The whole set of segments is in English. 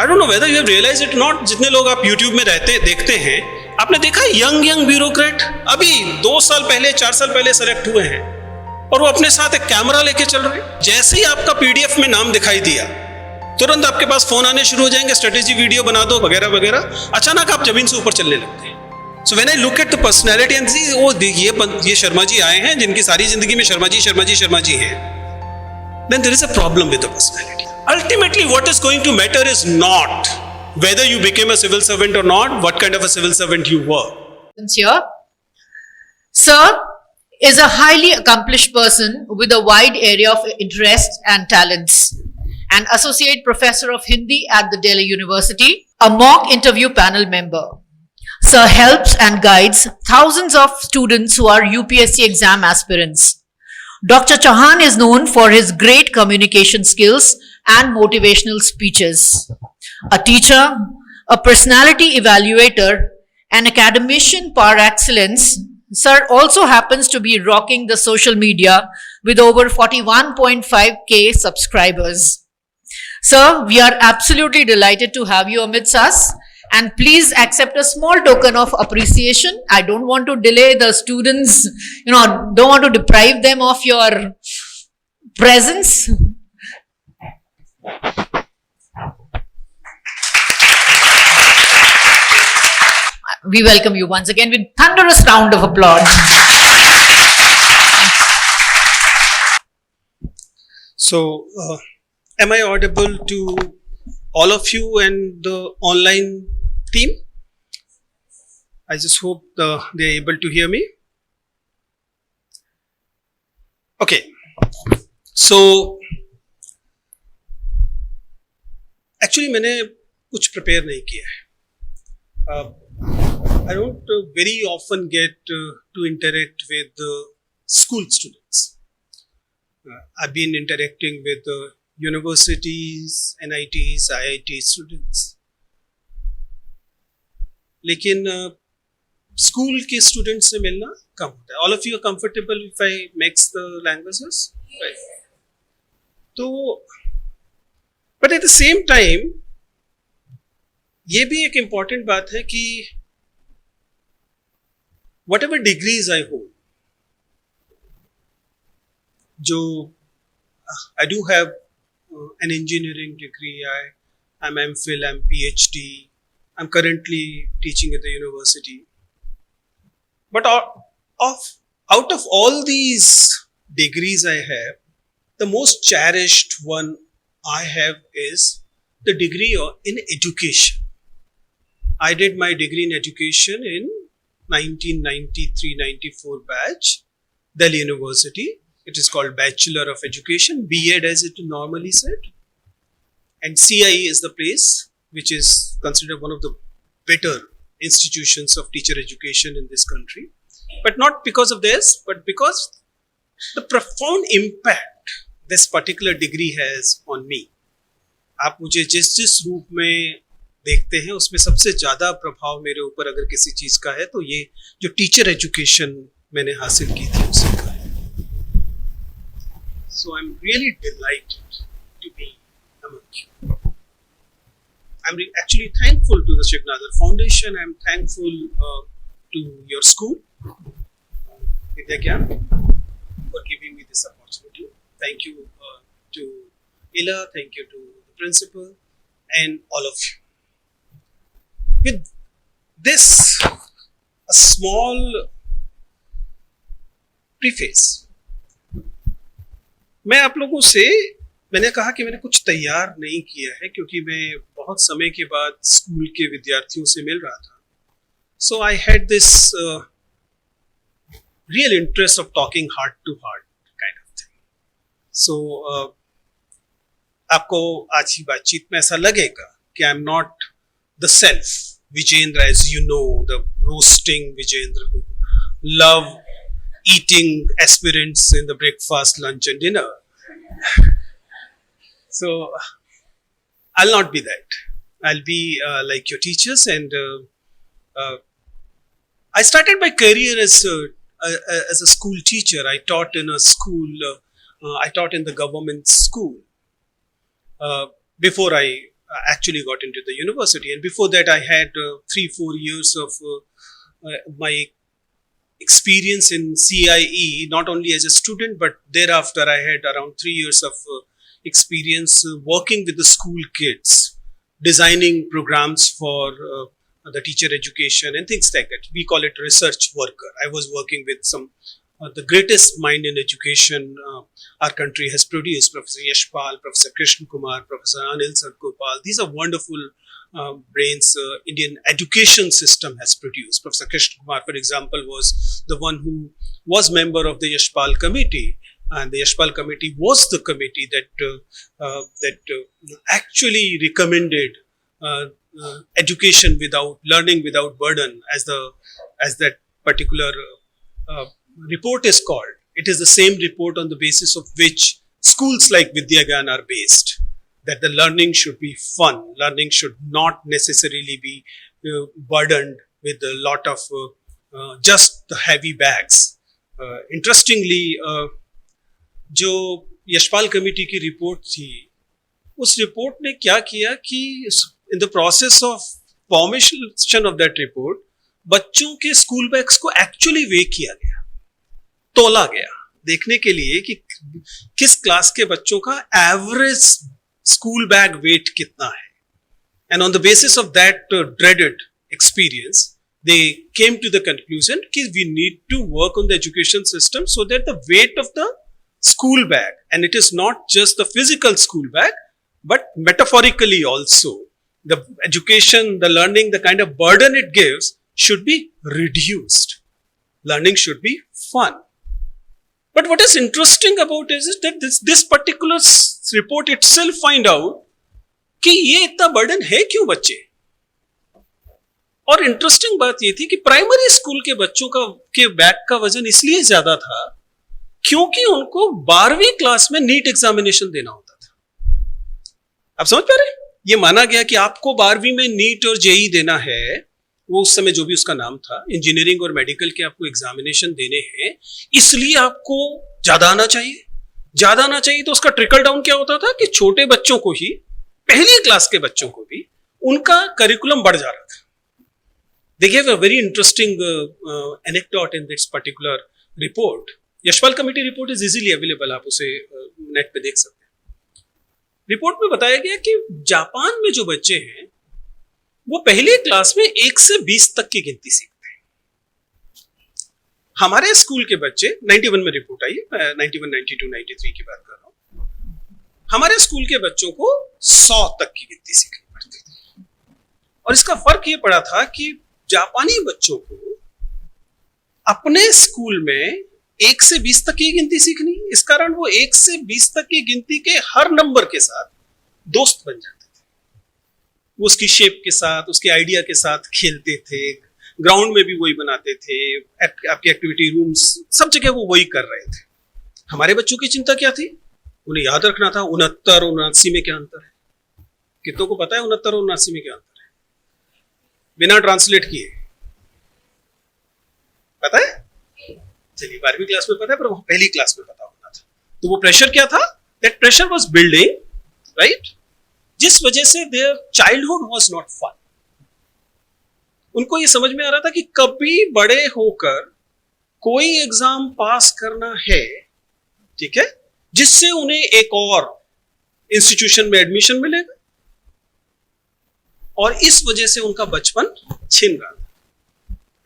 I don't know whether you have realized it or not. जितने लोग आप YouTube में देखते हैं, आपने देखा यंग ब्यूरोक्रेट अभी 2 साल पहले 4 साल पहले सेलेक्ट हुए हैं और वो अपने साथ एक कैमरा लेके चल रहे हैं. जैसे ही आपका PDF में नाम दिखाई दिया, तुरंत आपके पास फोन आने शुरू हो जाएंगे, स्ट्रेटेजी वीडियो बना दो वगैरह वगैरह. अचानक आप जमीन से ऊपर चलने लगते हैं. So when I look at the personality and see, ये शर्मा जी आए हैं जिनकी सारी जिंदगी में शर्मा जी हैं, then there is a problem with the personality. Ultimately, what is going to matter is not whether you became a civil servant or not, what kind of a civil servant you were. Here, Sir is a highly accomplished person with a wide area of interests and talents. An associate professor of Hindi at the Delhi University, a mock interview panel member. Sir helps and guides thousands of students who are UPSC exam aspirants. Dr. Chauhan is known for his great communication skills and motivational speeches. A teacher, a personality evaluator, an academician par excellence, Sir also happens to be rocking the social media with over 41.5k subscribers. Sir, we are absolutely delighted to have you amidst us, and please accept a small token of appreciation. I don't want to delay the students, don't want to deprive them of your presence. We welcome you once again with thunderous round of applause. So, am I audible to all of you and the online team? I just hope they're able to hear me. Okay. So, actually मैंने कुछ prepare नहीं किया है. I don't very often get to interact with school students. I've been interacting with universities, NITs, IIT students. लेकिन school के student से मिलना कम होता है. All of you are comfortable if I mix the languages? Right. तो but at the same time ये भी एक important बात है कि whatever degrees I hold, I do have an engineering degree, I'm MPhil, I'm PhD, I'm currently teaching at the university. But out of all these degrees I have, the most cherished one I have is the degree in education. I did my degree in education in 1993-94 batch, Delhi University. It is called Bachelor of Education, B.Ed as it normally said. And CIE is the place which is considered one of the better institutions of teacher education in this country. But not because of this, but because the profound impact this particular degree has on me. आप मुझे जिस रूप में देखते हैं उसमें सबसे ज़्यादा प्रभाव मेरे ऊपर अगर किसी चीज़ का है तो ये जो टीचर एजुकेशन मैंने हासिल की थी उसी का है. So I'm really delighted to be among you. I'm actually thankful to the Shivnadar Foundation. I'm thankful to your school, Vidya Gyan, for giving me this opportunity. Thank you to Ila, thank you to the principal and all of you. With this, a small preface, मैं आप लोगों से मैंने कहा कि मैंने कुछ तैयार नहीं किया है क्योंकि मैं बहुत समय के बाद स्कूल के विद्यार्थियों से मिल रहा था. So I had this real interest of talking heart to heart kind of thing. So आपको आज की बातचीत में ऐसा लगेगा कि I'm not the self Vijendra, as you know, the roasting Vijendra who love eating aspirants in the breakfast, lunch and dinner. So I'll not be that. I'll be like your teachers, and I started my career as a school teacher. I taught in a school. I taught in the government school before I actually got into the university. And before that, I had 3-4 years of my experience in CIE, not only as a student, but thereafter I had around 3 years of experience working with the school kids, designing programs for the teacher education and things like that. We call it research worker. I was working with some the greatest mind in education our country has produced, Professor Yashpal, Professor Krishna Kumar, Professor Anil Sargopal. These are wonderful brains Indian education system has produced. Professor Krishna Kumar, for example, was the one who was member of the Yashpal committee, and the Yashpal committee was the committee that actually recommended education without learning without burden, as that particular report is called. It is the same report on the basis of which schools like Vidyagan are based. That the learning should be fun. Learning should not necessarily be burdened with a lot of just the heavy bags. Interestingly, जो Yashpal committee की report थी, उस report ने क्या किया कि in the process of formation of that report बच्चों के स्कूल बैग्स को एक्चुअली वे किया गया, तोला गया, देखने के लिए कि किस क्लास के बच्चों का एवरेज स्कूल बैग वेट कितना है. And on the basis of that dreaded experience they came to the conclusion that we need to work on the education system so that the weight of the school bag, and it is not just the physical school bag, but metaphorically also, the education, the learning, the kind of burden it gives should be reduced. Learning should be fun. But what is interesting about it is that this particular report itself find out कि ये इतना burden है क्यों बच्चे. और interesting बात ये थी कि प्राइमरी स्कूल के बच्चों के बैग का वजन इसलिए ज्यादा था क्योंकि उनको 12वीं क्लास में नीट एग्जामिनेशन देना होता था. आप समझ पा रहे हैं? ये माना गया कि आपको 12वीं में नीट और जेई देना है, वो उस समय जो भी उसका नाम था, इंजीनियरिंग और मेडिकल के आपको एग्जामिनेशन देने हैं, इसलिए आपको ज्यादा आना चाहिए. ज्यादा आना चाहिए तो उसका ट्रिकल डाउन क्या होता था कि छोटे बच्चों को ही, पहली क्लास के बच्चों को भी उनका करिकुलम बढ़ जा रहा था. They gave a very interesting anecdote in this particular report. Yashpal committee report is easily available, आप उसे नेट पे देख सकते हैं. रिपोर्ट में बताया गया कि जापान में जो बच्चे हैं वो पहली क्लास में 1 से 20 तक की गिनती सीखते हैं. हमारे स्कूल के बच्चे 91 में रिपोर्ट आई है, 91, 92, 93 की बात कर रहा हूं. हमारे स्कूल के बच्चों को 100 तक की गिनती सीखनी पड़ती थी. और इसका फर्क ये पड़ा था कि जापानी बच्चों को अपने स्कूल में 1 से 20 तक की गिनती सीखनी, इस कारण वो 1 से 20 तक की गिनती के हर नंबर के साथ दोस्त बन जाते थे. वो उसकी शेप के साथ, उसके आइडिया के साथ खेलते थे, ग्राउंड में भी वही बनाते थे, आपके एक्टिविटी रूम्स सब जगह वो वही कर रहे थे. हमारे बच्चों की चिंता क्या थी? उन्हें याद रखना था 69 और 79 में क्या अंतर है. कितनों को पता है 69 और 79 में क्या अंतर है? बिना ट्रांसलेट किए पता है? चलिए 12वीं क्लास में पता है, पर वो पहली क्लास में पता होना था. तो वो प्रेशर क्या था? That pressure was building, right, जिस वजह से their childhood was not fun. उनको ये समझ में आ रहा था कि कभी बड़े होकर कोई एग्जाम पास करना है, ठीक है, जिससे उन्हें एक और इंस्टीट्यूशन में एडमिशन मिलेगा, और इस वजह से उनका बचपन छिन रहा था.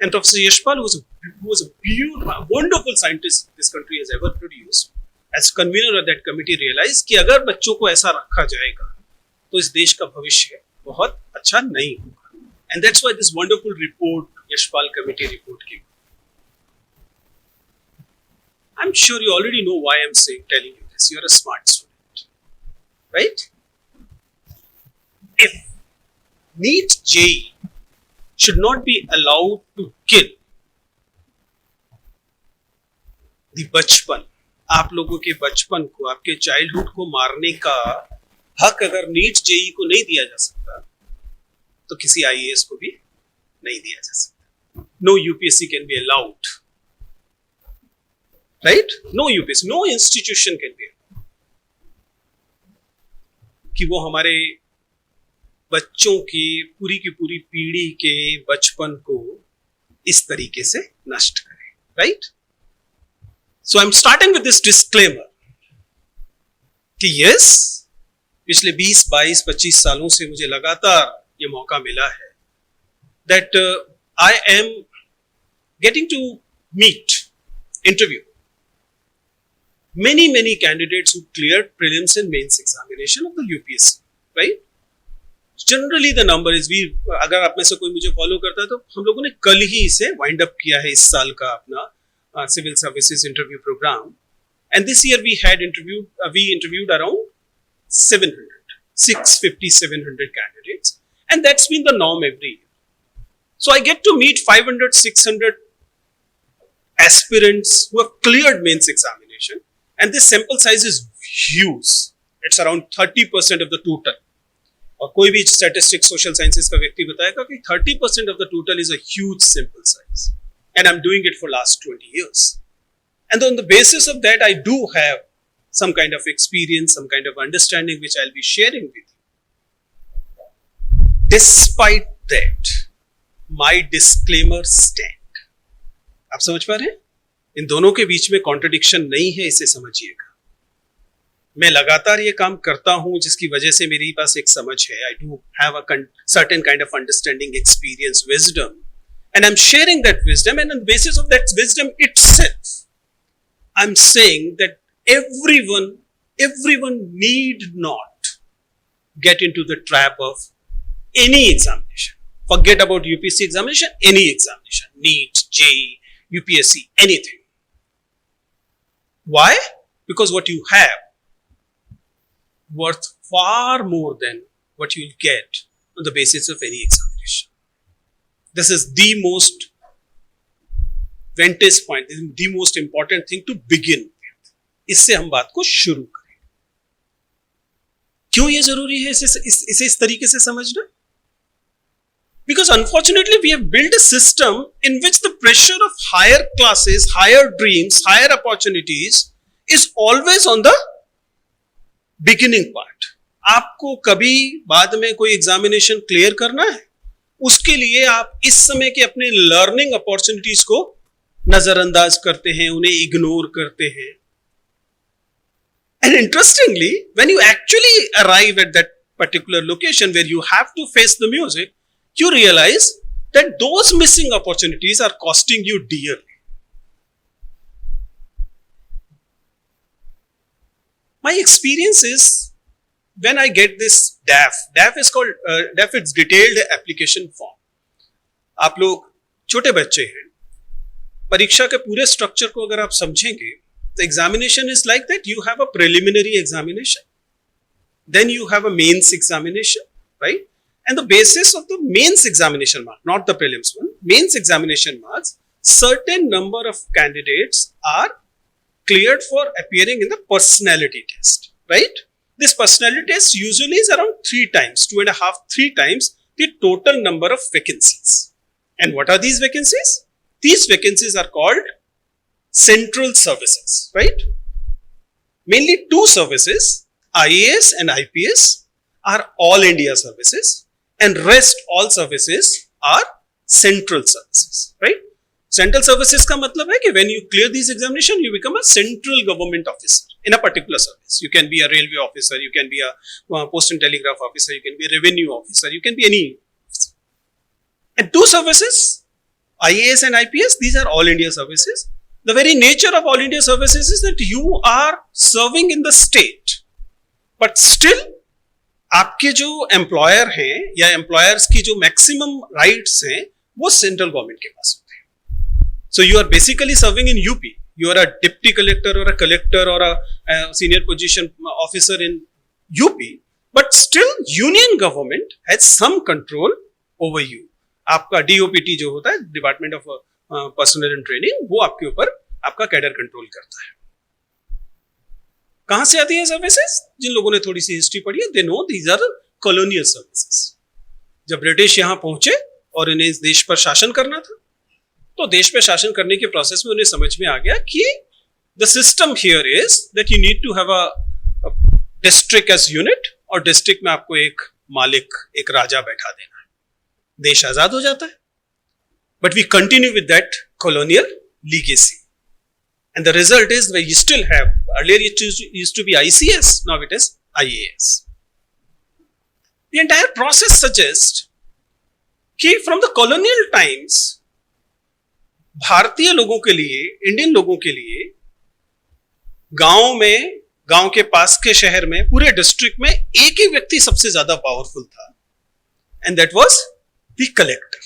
And Professor Yashpal was a beautiful, wonderful scientist this country has ever produced. As convener of that committee, realized कि अगर बच्चों को ऐसा रखा जाएगा तो इस देश का भविष्य बहुत अच्छा नहीं होगा. And that's why this wonderful report, Yashpal committee report came. I'm sure you already know why I'm telling you this. You're a smart student, right? If NEET JEE should not be allowed to kill the बचपन, आप लोगों के बचपन को, आपके childhood को मारने का हक अगर नीट जेई को नहीं दिया जा सकता तो किसी आईएएस को भी नहीं दिया जा सकता. No UPSC can be allowed, right? No UPSC, no institution can be allowed कि वो हमारे बच्चों की पूरी पीढ़ी के बचपन को इस तरीके से नष्ट करें, right? So I am starting with this disclaimer कि यस, पिछले 20, 22, 25 सालों से मुझे लगातार ये मौका मिला है that I am getting to meet, interview many candidates who cleared prelims and mains examination of the UPSC, right? Generally the number is, अगर आप में से कोई मुझे फॉलो करता है तो हम लोगों ने कल ही इसे वाइंड अप किया है, इस साल का अपना civil services interview programme, and this year we interviewed around 650-700 candidates, and that's been the norm every year. So I get to meet 500-600 aspirants who have cleared mains examination, and this sample size is huge. It's around 30% of the total. और कोई भी statistics, social sciences का व्यक्ति बताएगा कि 30% of the total is a huge sample size, and I'm doing it for last 20 years. And on the basis of that, I do have some kind of experience, some kind of understanding, which I'll be sharing with you. Despite that, my disclaimer stand. आप समझ पा रहे हैं? इन दोनों के बीच में contradiction नहीं है, इसे समझिएगा। मैं लगातार ये काम करता हूं जिसकी वजह से मेरे पास एक समझ है। I do have a certain kind of understanding, experience, wisdom, and I am sharing that wisdom, and on the basis of that wisdom itself I am saying that everyone need not get into the trap of any examination. Forget about UPSC examination, any examination, NEET, JEE, UPSC, anything. Why? Because what you have worth far more than what you'll get on the basis of any examination. This is the most vantage point, this is the most important thing to begin with. इससे हम बात को शुरू करें। क्यों ये जरूरी है इसे इस तरीके से समझना? Because unfortunately we have built a system in which the pressure of higher classes, higher dreams, higher opportunities is always on the beginning part. आपको कभी बाद में कोई एग्जामिनेशन क्लियर करना है, उसके लिए आप इस समय के अपने लर्निंग अपॉर्चुनिटीज को नजरअंदाज करते हैं, उन्हें इग्नोर करते हैं। And interestingly, when you actually arrive at that particular location where you have to face the music, you realize that those missing opportunities are costing you dearly. My experience is when I get this DAF is called, DAF is detailed application form. आप लोग छोटे बच्चे हैं, परीक्षा के पूरे structure को अगर आप समझेंगे, the examination is like that. You have a preliminary examination, then you have a mains examination, right? And the basis of the mains examination mark, not the prelims one, mains examination marks, certain number of candidates are cleared for appearing in the personality test, right? This personality test usually is around 3 times, 2.5, 3 times the total number of vacancies. And what are these vacancies? These vacancies are called central services, right? Mainly 2 services, IAS and IPS, are all India services, and rest all services are central services, right? Central services का मतलब है कि when you clear these examination, you become a central government officer in a particular service. You can be a railway officer, you can be a post and telegraph officer, you can be a revenue officer, you can be any officer. And 2 services, IAS and IPS, these are all India services. The very nature of all India services is that you are serving in the state, but still आपके जो employer हैं या employers की जो maximum rights हैं वो central government के पास होते हैं. So you are basically serving in UP. You are a deputy collector or a collector or a senior position officer in UP, but still union government has some control over you. आपका DOPT जो होता है, department of personal and training, वो आपके ऊपर आपका cadre control करता है. कहां से आती है सर्विसेज? जिन लोगों ने थोड़ी सी हिस्ट्री पढ़ी है, they know these are colonial services. जब ब्रिटिश यहां पहुंचे और इन्हें इस देश पर शासन करना था, तो देश पे शासन करने के प्रोसेस में उन्हें समझ में आ गया कि the system here is that you need to have a district as unit, और डिस्ट्रिक्ट में आपको एक मालिक, एक राजा बैठा देना है, देश आजाद हो जाता है. But we continue with that colonial legacy, and the result is we still have, earlier it used to be ICS, now it is IAS. The entire process suggests कि from the colonial times भारतीय लोगों के लिए, Indian लोगों के लिए, गांव में, गांव के पास के शहर में, पूरे डिस्ट्रिक्ट में एक ही व्यक्ति सबसे ज्यादा पावरफुल था, and that was the collector.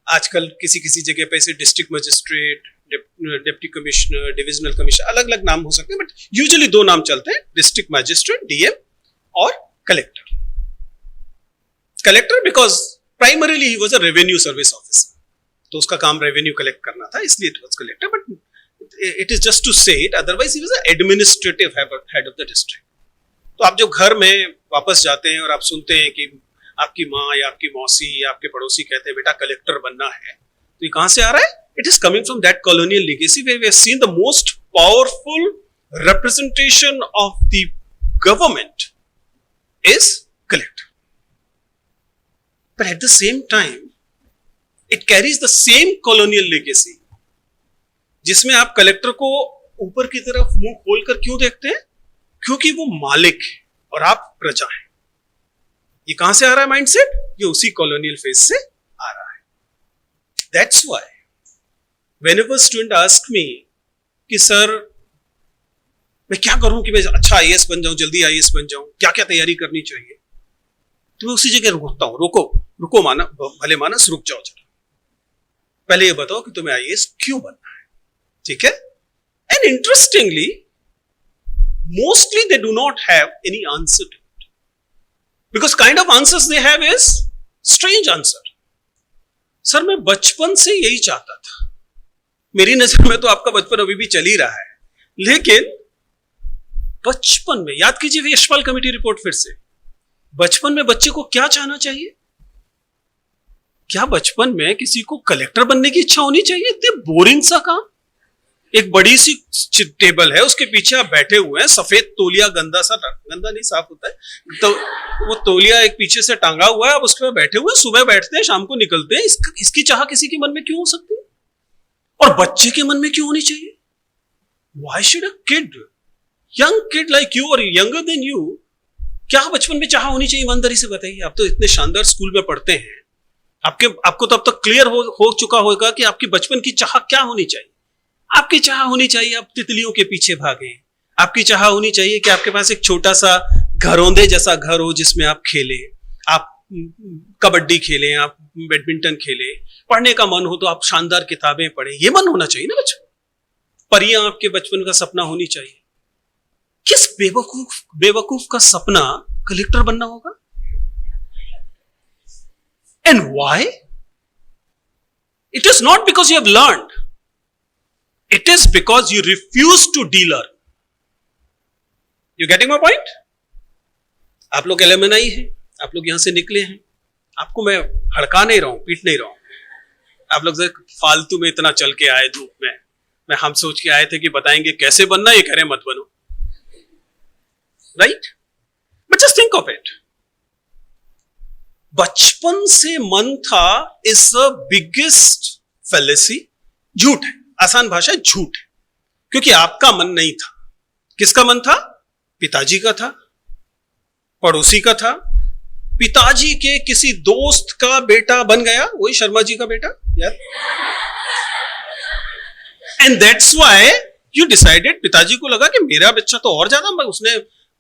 आजकल किसी किसी जगह पे से district magistrate, deputy commissioner, divisional commissioner, अलग अलग नाम हो सकते हैं, बट यूजुअली दो नाम चलते हैं, डिस्ट्रिक्ट मजिस्ट्रेट डीएम और collector. Collector because primarily he was a revenue service officer, तो उसका काम रेवेन्यू कलेक्ट करना था, इसलिए it was collector. But it is just to say it, otherwise he was a administrative head of the district. तो आप जब घर में वापस जाते हैं और आप सुनते हैं कि आपकी माँ या आपकी मौसी या आपके पड़ोसी कहते हैं बेटा कलेक्टर बनना है, तो ये कहां से आ रहा है? It is coming from that colonial legacy where we have seen the most powerful representation of the government is collector. But at the same time, it carries the same colonial legacy. जिसमें आप collector को ऊपर की तरफ मुंह खोलकर क्यों देखते हैं? क्योंकि वो मालिक है और आप प्रजा हैं. ये कहां से आ रहा है माइंडसेट? ये उसी कॉलोनियल फेज से आ रहा है. That's why whenever student ask me कि सर मैं क्या करूं कि मैं अच्छा आईएएस बन जाऊं, जल्दी आईएएस बन जाऊं, क्या क्या तैयारी करनी चाहिए, तो मैं उसी जगह रुकता हूं. रुको माना, भले मानस रुक जाओ जरा. पहले ये बताओ कि तुम्हें आईएएस क्यों बनना है. ठीक है? And interestingly mostly they do not have any answer to it, because kind of answers they have is strange answer. Sir मैं बचपन से यही चाहता था. मेरी नजर में तो आपका बचपन अभी भी चल ही रहा है, लेकिन बचपन में, याद कीजिए यशपाल कमेटी रिपोर्ट फिर से, बचपन में बच्चे को क्या चाहना चाहिए? क्या बचपन में किसी को कलेक्टर बनने की इच्छा होनी चाहिए? इतने बोरिंग सा काम. एक बड़ी सी टेबल है, उसके पीछे आप बैठे हुए हैं, सफेद तौलिया, गंदा नहीं साफ होता है, तो वो तौलिया एक पीछे से टांगा हुआ है, आप उसके पे बैठे हुए, सुबह बैठते हैं, शाम को निकलते हैं. इसकी चाह किसी के मन में क्यों हो सकती है? और बच्चे के मन में क्यों होनी चाहिए? Why should a kid, young kid like you or younger than you, क्या बचपन में चाह होनी चाहिए? ईमानदारी से बताइए. आप तो इतने शानदार स्कूल में पढ़ते हैं, आपको तो अब तक क्लियर हो चुका होगा कि आपकी बचपन की चाह क्या होनी चाहिए. आपकी चाह होनी चाहिए आप तितलियों के पीछे भागें. आपकी चाह होनी चाहिए कि आपके पास एक छोटा सा घरौंदे जैसा घर हो जिसमें आप खेलें, आप कबड्डी खेलें, आप बैडमिंटन खेलें. पढ़ने का मन हो तो आप शानदार किताबें पढ़ें. ये मन होना चाहिए ना बच्चों. परियां आपके बचपन का सपना होनी चाहिए. किस बेवकूफ का सपना कलेक्टर बनना होगा? And why? It is not because you have learned, it is because you refuse to delearn. You getting my point? आप लोग एलुमनाई हैं, आप लोग यहां से निकले हैं, आपको मैं हड़का नहीं रहा हूं, पीट नहीं रहा हूं. आप लोग फालतू में इतना चल के आए धूप में. हम सोच के आए थे कि बताएंगे कैसे बनना, ये कह रहे मत बनो. Right? But just think of it. बचपन से मन था इज द बिगेस्ट फेलेसी. झूठ है, आसान भाषा है, झूठ है. क्योंकि आपका मन नहीं था. किसका मन था? पिताजी का था, पड़ोसी का था. पिताजी के किसी दोस्त का बेटा बन गया, वही शर्मा जी का बेटा यार. And that's why you decided, पिताजी को लगा कि मेरा बच्चा तो और ज्यादा, उसने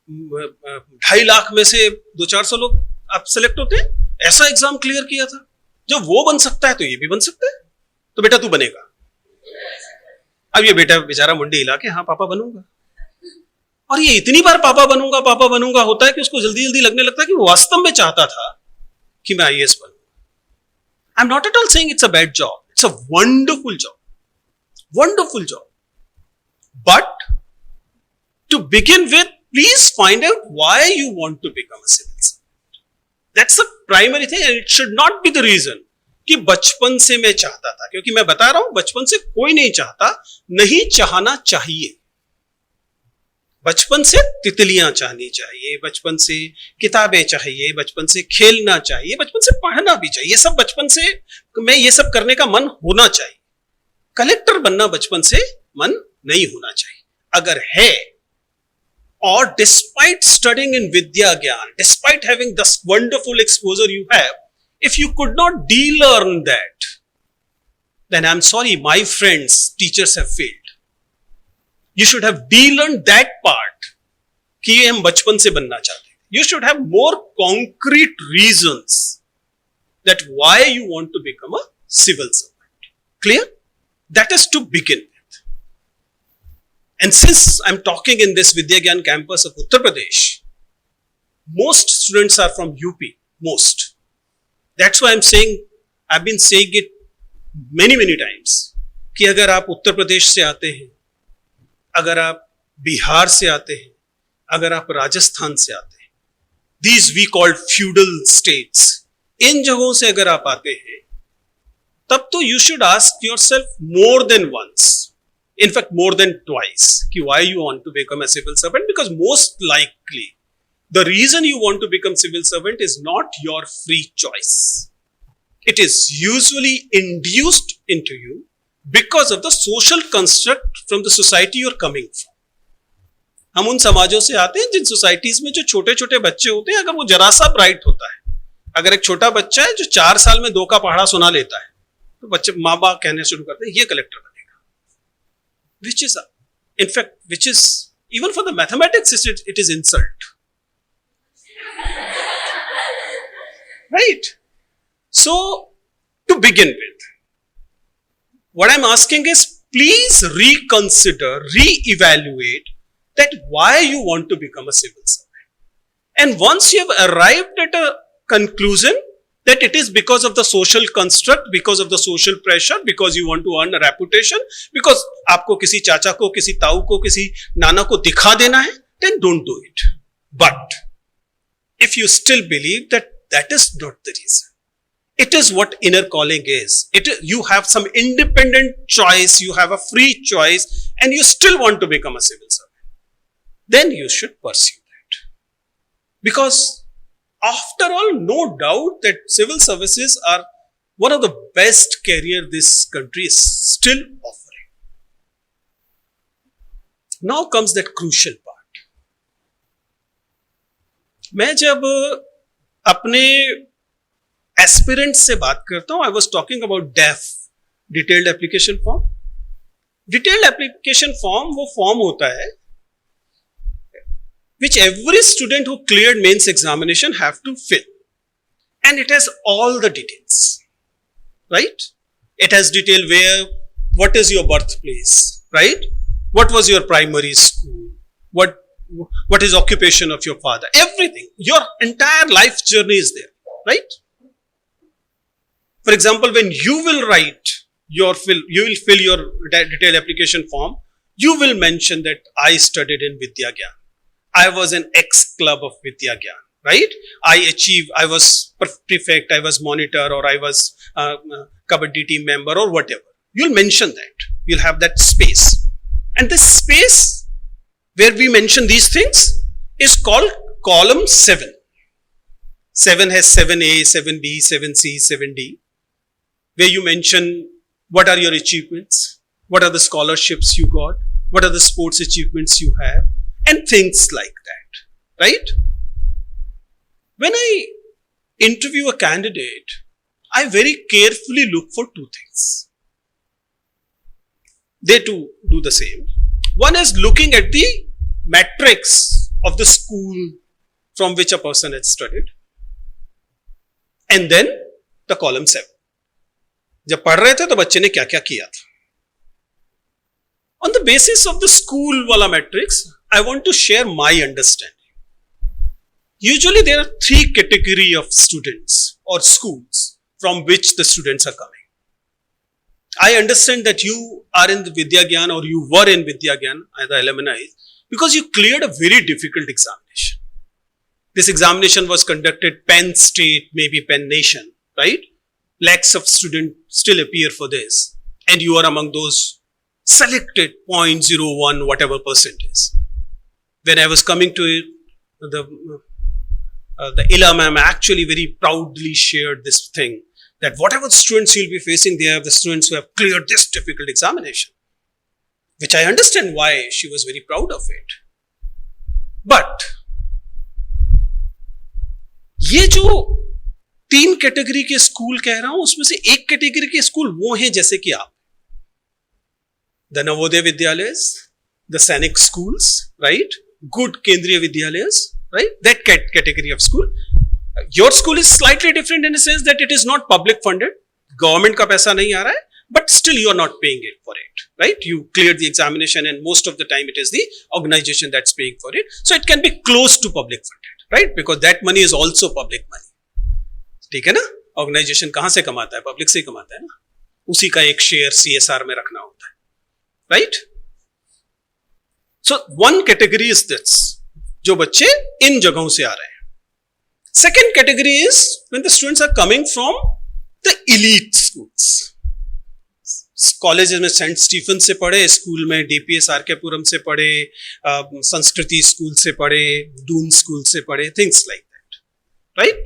2.5 लाख में से 200-400 लोग आप सेलेक्ट होते हैं, ऐसा एग्जाम क्लियर किया था. जब वो बन सकता है तो ये भी बन सकता है, तो बेटा तू बनेगा. अब ये बेटा बेचारा मुंडी हिला के हाँ पापा बनूंगा, और ये इतनी बार पापा बनूंगा होता है कि उसको जल्दी जल्दी लगने लगता है कि वो वास्तव में चाहता था कि मैं आईएएस बनूं. I am not at all saying it's a bad job, it's a wonderful job. But to begin with, please find out why you want to become a civil servant. That's the primary thing, and it should not be the reason कि बचपन से मैं चाहता था. क्योंकि मैं बता रहा हूं बचपन से कोई नहीं चाहता, नहीं चाहना चाहिए. बचपन से तितलियां चाहनी चाहिए, बचपन से किताबें चाहिए, बचपन से खेलना चाहिए, बचपन से पढ़ना भी चाहिए, ये सब बचपन से मैं ये सब करने का मन होना चाहिए। कलेक्टर बनना बचपन से मन नहीं होना चाहिए। अगर है, और डिस्पाइट स्टडिंग इन विद्या ज्ञान, despite having the wonderful exposure you have, if you could not de-learn that, then I'm sorry, my friends, teachers have failed. You should have de-learned that part कि ये हम बचपन से बनना चाहते हैं. You should have more concrete reasons that why you want to become a civil servant. Clear? That is to begin with. And since I'm talking in this Vidya Gyan campus of Uttar Pradesh, most students are from UP. Most. That's why I'm saying, I've been saying it many times कि अगर आप उत्तर प्रदेश से आते हैं, अगर आप बिहार से आते हैं, अगर आप राजस्थान से आते हैं, these we call feudal states, इन जगहों से अगर आप आते हैं, तब तो you should ask yourself more than once, in fact more than twice, कि why you want to become a civil servant, because most likely the reason you want to become civil servant is not your free choice. It is usually induced into you because of the social construct from the society you're coming from. हम उन समाजों से आते हैं जिन societies में जो छोटे छोटे बच्चे होते हैं, अगर वो जरा सा ब्राइट होता है, अगर एक छोटा बच्चा है जो 4 साल में 2 का पहाड़ा सुना लेता है, तो बच्चे माँ बाप कहने शुरू करते हैं ये कलेक्टर बनेगा, which is in fact, which is even for the mathematics it is insult. Right? So, to begin with, what I'm asking is, please reconsider, re-evaluate that why you want to become a civil servant. And once you have arrived at a conclusion that it is because of the social construct, because of the social pressure, because you want to earn a reputation, because आपको किसी चाचा को, किसी ताऊ को, किसी नाना को दिखा देना है, then don't do it. But if you still believe that that is not the reason, it is what inner calling is. You have some independent choice, you have a free choice, and you still want to become a civil servant, then you should pursue that. Because after all, no doubt that civil services are one of the best career this country is still offering. Now comes that crucial part. मैं जब अपने aspirants से बात करता हूं, I was talking about def, detailed application form. Detailed application form वो form होता है which every student who cleared mains examination have to fill, and it has all the details, right? It has detail where, what is your birthplace, right? What was your primary school, what is occupation of your father, everything, your entire life journey is there, right? For example, when you will write you will fill your detailed application form, you will mention that I studied in Vidya Gyan, I was an ex club of Vidya Gyan, right? I was prefect, I was monitor, or I was kabaddi team member, or whatever. You'll mention that. You'll have that space, and this space where we mention these things is called column 7. 7 has 7A, 7B, 7C, 7D, where you mention what are your achievements, what are the scholarships you got, what are the sports achievements you have, and things like that, right? When I interview a candidate, I very carefully look for 2 things. They too do the same. One is looking at the metrics of the school from which a person had studied, and then the column 7. जब पढ़ रहे थे तो बच्चे ने क्या क्या किया था. On the basis of the school wala metrics, I want to share my understanding. Usually there are 3 categories of students or schools from which the students are coming. I understand that you are in the Vidya Gyan, or you were in Vidya Gyan, the alumni, because you cleared a very difficult examination. This examination was conducted Penn State, maybe Penn Nation, right? Lakhs of students still appear for this, and you are among those selected 0.01 whatever percentage. when I was coming to the ILA ma'am actually very proudly shared this thing that whatever students you'll be facing, they are the students who have cleared this difficult examination, which I understand why she was very proud of it. But ये जो 3 category के school कह रहा हूं, उसमें से एक category के स्कूल वो हैं जैसे कि आप, द नवोदय विद्यालयस, द सैनिक स्कूल्स, राइट, गुड केंद्रीय विद्यालयस, right, that category of school. Your school is slightly different in the sense that it is not public funded, government का पैसा नहीं आ रहा है, but still you are not paying it for it, right? You cleared the examination and most of the time it is the organization that's paying for it, so it can be close to public funded, right? Because that money is also public money. ठीक है ना? Organization कहाँ से कमाता है? Public से कमाता है ना? उसी का एक शेयर CSR में रखना होता है, right? So one category is this, जो बच्चे इन जगहों से आ रहे हैं. Second category is when the students are coming from the elite schools. College में सेंट स्टीफन से पढ़े, स्कूल में डीपीएस आरकेपुरम से पढ़े, संस्कृति स्कूल से पढ़े, डून स्कूल से पढ़े, things like that, right.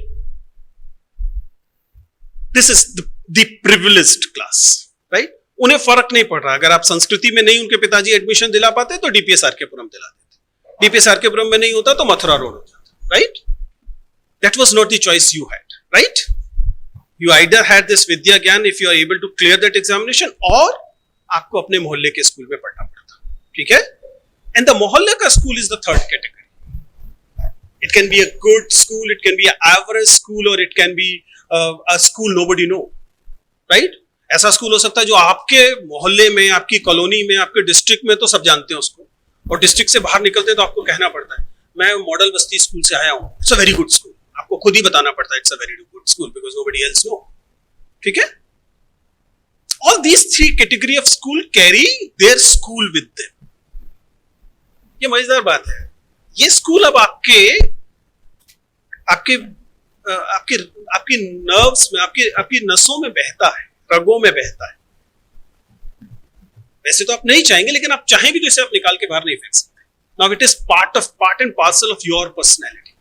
This is the privileged class, right. उन्हें फर्क नहीं पड़ रहा, अगर आप संस्कृति में नहीं उनके पिताजी एडमिशन दिला पाते तो डीपीएस आरकेपुरम दिला देते, डीपीएस आरकेपुरम में नहीं होता तो मथुरा रोड हो जाता, right. That was not the choice you had, right. You either had this Vidya Gyan if you are able to clear that examination, और आपको अपने मोहल्ले के स्कूल में पढ़ना पड़ता, ठीक है. एंड द मोहल्ले का school is the third category. It can be a good school, it can be a average school, और it can be a school nobody know, right. ऐसा स्कूल हो सकता है जो आपके मोहल्ले में, आपकी कॉलोनी में, आपके डिस्ट्रिक्ट में तो सब जानते हैं उसको, और डिस्ट्रिक्ट से बाहर निकलते तो आपको कहना पड़ता है मैं मॉडल बस्ती स्कूल से आया हूं, it's a very good school. आपको खुद ही बताना पड़ता है it's a very good school because nobody else know, ठीक है. All these 3 category of school carry their school with them. ये मजेदार बात है. ये स्कूल अब आपके आपके आपके आपकी नर्व्स में, आपकी नसों में बहता है, रगों में बहता है. वैसे तो आप नहीं चाहेंगे, लेकिन आप चाहें भी तो इसे आप निकाल के बाहर नहीं फेंक सकते. Now it is part and parcel of your personality.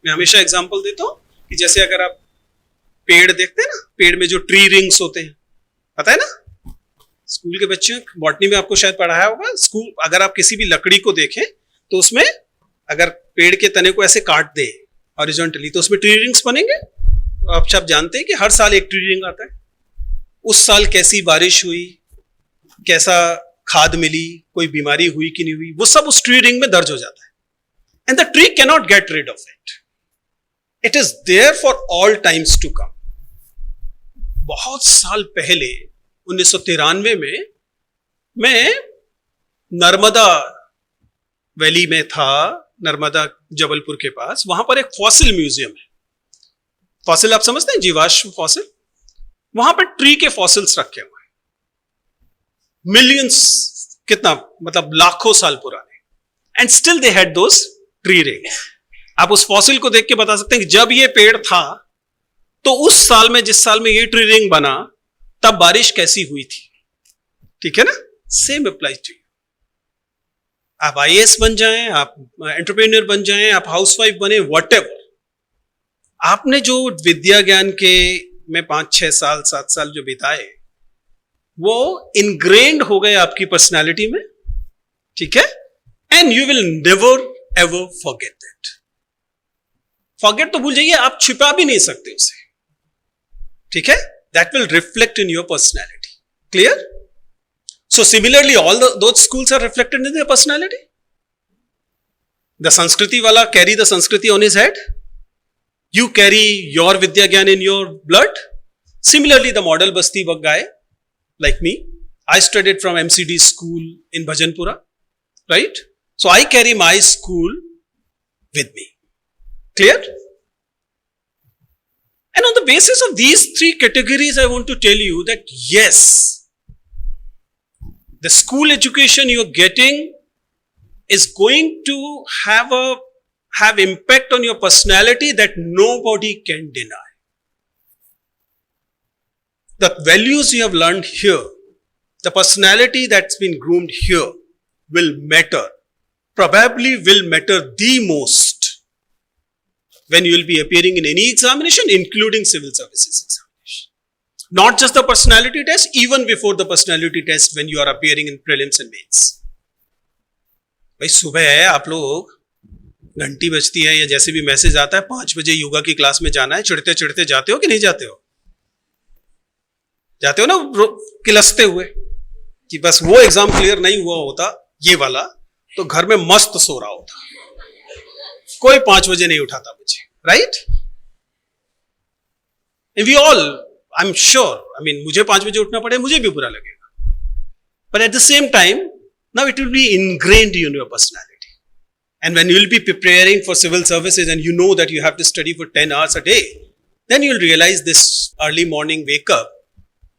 मैं हमेशा एग्जांपल देता हूं कि जैसे अगर आप पेड़ देखते हैं ना, पेड़ में जो ट्री रिंग्स होते हैं, पता है ना, स्कूल के बच्चों बॉटनी में आपको शायद पढ़ाया होगा. स्कूल अगर आप किसी भी लकड़ी को देखें तो उसमें अगर पेड़ के तने को ऐसे काट दें हॉरिजॉन्टली तो उसमें ट्री रिंग्स बनेंगे. आप सब जानते हैं कि हर साल एक ट्री रिंग आता है. उस साल कैसी बारिश हुई, कैसा खाद मिली, कोई बीमारी हुई कि नहीं हुई, वो सब उस ट्री रिंग में दर्ज हो जाता है. And the tree can not get rid of it. It is there for all times to come. बहुत साल पहले 1993 में मैं नर्मदा वैली में था, नर्मदा जबलपुर के पास. वहां पर एक फॉसिल म्यूजियम है. फॉसिल आप समझते हैं, जीवाश्म फॉसिल. वहां पर ट्री के फॉसिल्स रखे हुए हैं, मिलियंस, कितना मतलब लाखों साल पुराने. And still they had those tree rings. आप उस फॉसिल को देख के बता सकते हैं कि जब ये पेड़ था तो उस साल में, जिस साल में ये ट्री रिंग बना, तब बारिश कैसी हुई थी. ठीक है ना. Same apply to you. आप आईएएस बन जाएं, आप एंटरप्रेन्योर बन जाएं, आप हाउसवाइफ बने, व्हाटएवर, आपने जो विद्या ज्ञान के में 5-6 साल 7 साल जो बिताए, वो इनग्रेन्ड हो गए आपकी पर्सनालिटी में. ठीक है. And you will never ever forget that. Forget तो भूल जाइए, आप छिपा भी नहीं सकते उसे. ठीक है. That will reflect in your personality. Clear. So similarly, all those schools are reflected in their personality. The Sanskriti wala carry the Sanskriti on his head. You carry your Vidya Gyan in your blood. Similarly, the model Basti guy, like me, I studied from MCD school in Bhajanpura, right? So I carry my school with me. Clear? And on the basis of these 3 categories, I want to tell you that yes, the school education you're getting is going to have impact on your personality that nobody can deny. The values you have learned here, the personality that's been groomed here will matter probably will matter the most when you will be appearing in any examination, including civil services examination. Not just the personality test, even before the personality test when you are appearing in prelims and mains. भाई सुबह है, आप लोग घंटी बजती है या जैसे भी मैसेज आता है 5 बजे योगा की क्लास में जाना है, चिढ़ते चिढ़ते जाते हो कि नहीं जाते हो? जाते हो ना किलसते हुए कि बस वो एग्जाम क्लियर नहीं हुआ होता ये वाला तो घर में मस्त सो रहा होता, कोई 5 बजे नहीं उठाता मुझे, right? We all, I am sure, I mean मुझे 5 बजे उठना पड़े मुझे भी बुरा लगेगा, but at the same time now it will be ingrained in your personality. And when you will be preparing for civil services and you know that you have to study for 10 hours a day, then you will realize this early morning wake up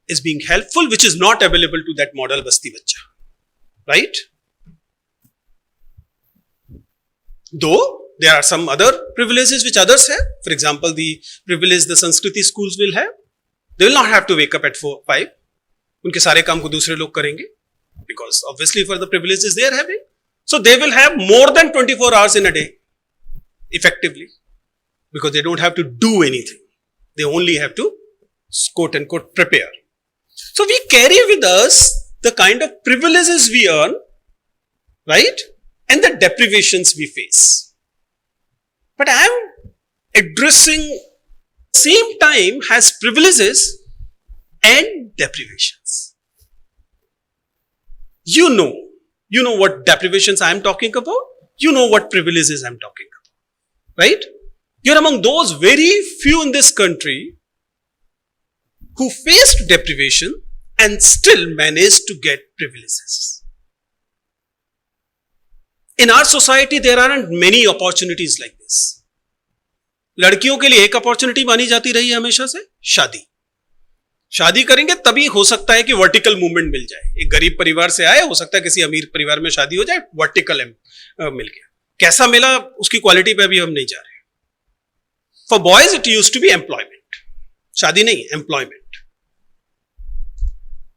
is being helpful, which is not available to that model Basti Bachcha, right? Though there are some other privileges which others have. For example, the privilege the Sanskriti schools will have. They will not have to wake up at 4, 5. उनके सारे काम को दूसरे लोग करेंगे, because obviously for the privileges they are having. So they will have more than 24 hours in a day, effectively, because they don't have to do anything. They only have to, quote unquote, prepare. So we carry with us the kind of privileges we earn, right? And the deprivations we face. But I am addressing same time has privileges and deprivations. You know what deprivations I am talking about. You know what privileges I am talking about, right? You're among those very few in this country who faced deprivation and still managed to get privileges. In our society, there aren't many opportunities like this. लड़कियों के लिए एक opportunity मानी जाती रही है हमेशा से, शादी करेंगे तभी हो सकता है कि वर्टिकल मूवमेंट मिल जाए. एक गरीब परिवार से आए, हो सकता है किसी अमीर परिवार में शादी हो जाए, वर्टिकल मिल गया. कैसा मिला उसकी क्वालिटी पे अभी हम नहीं जा रहे. For boys it used to be employment, शादी नहीं, एम्प्लॉयमेंट.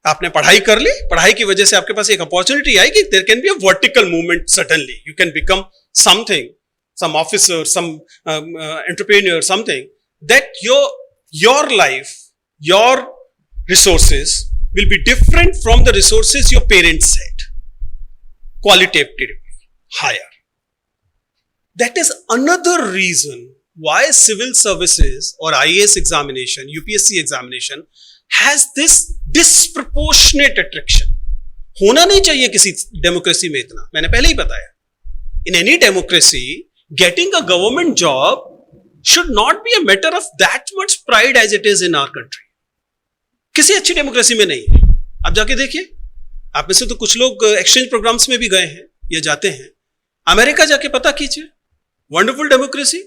आपने पढ़ाई कर ली, पढ़ाई की वजह से आपके पास एक अपॉर्चुनिटी आई कि there can be a vertical movement. Suddenly you can become something, some officer, some entrepreneur, something that your life, your resources will be different from the resources your parents had, qualitatively higher. That is another reason why civil services or IAS examination, UPSC examination has this disproportionate attraction. होना नहीं चाहिए किसी democracy में इतना, मैंने पहले ही बताया. In any democracy, getting a government job should not be a matter of that much pride as it is in our country. किसी अच्छी डेमोक्रेसी में नहीं है. आप जाके देखिए, आप में से तो कुछ लोग एक्सचेंज प्रोग्राम्स में भी गए हैं या जाते हैं. अमेरिका जाके पता कीजिए, वंडरफुल डेमोक्रेसी.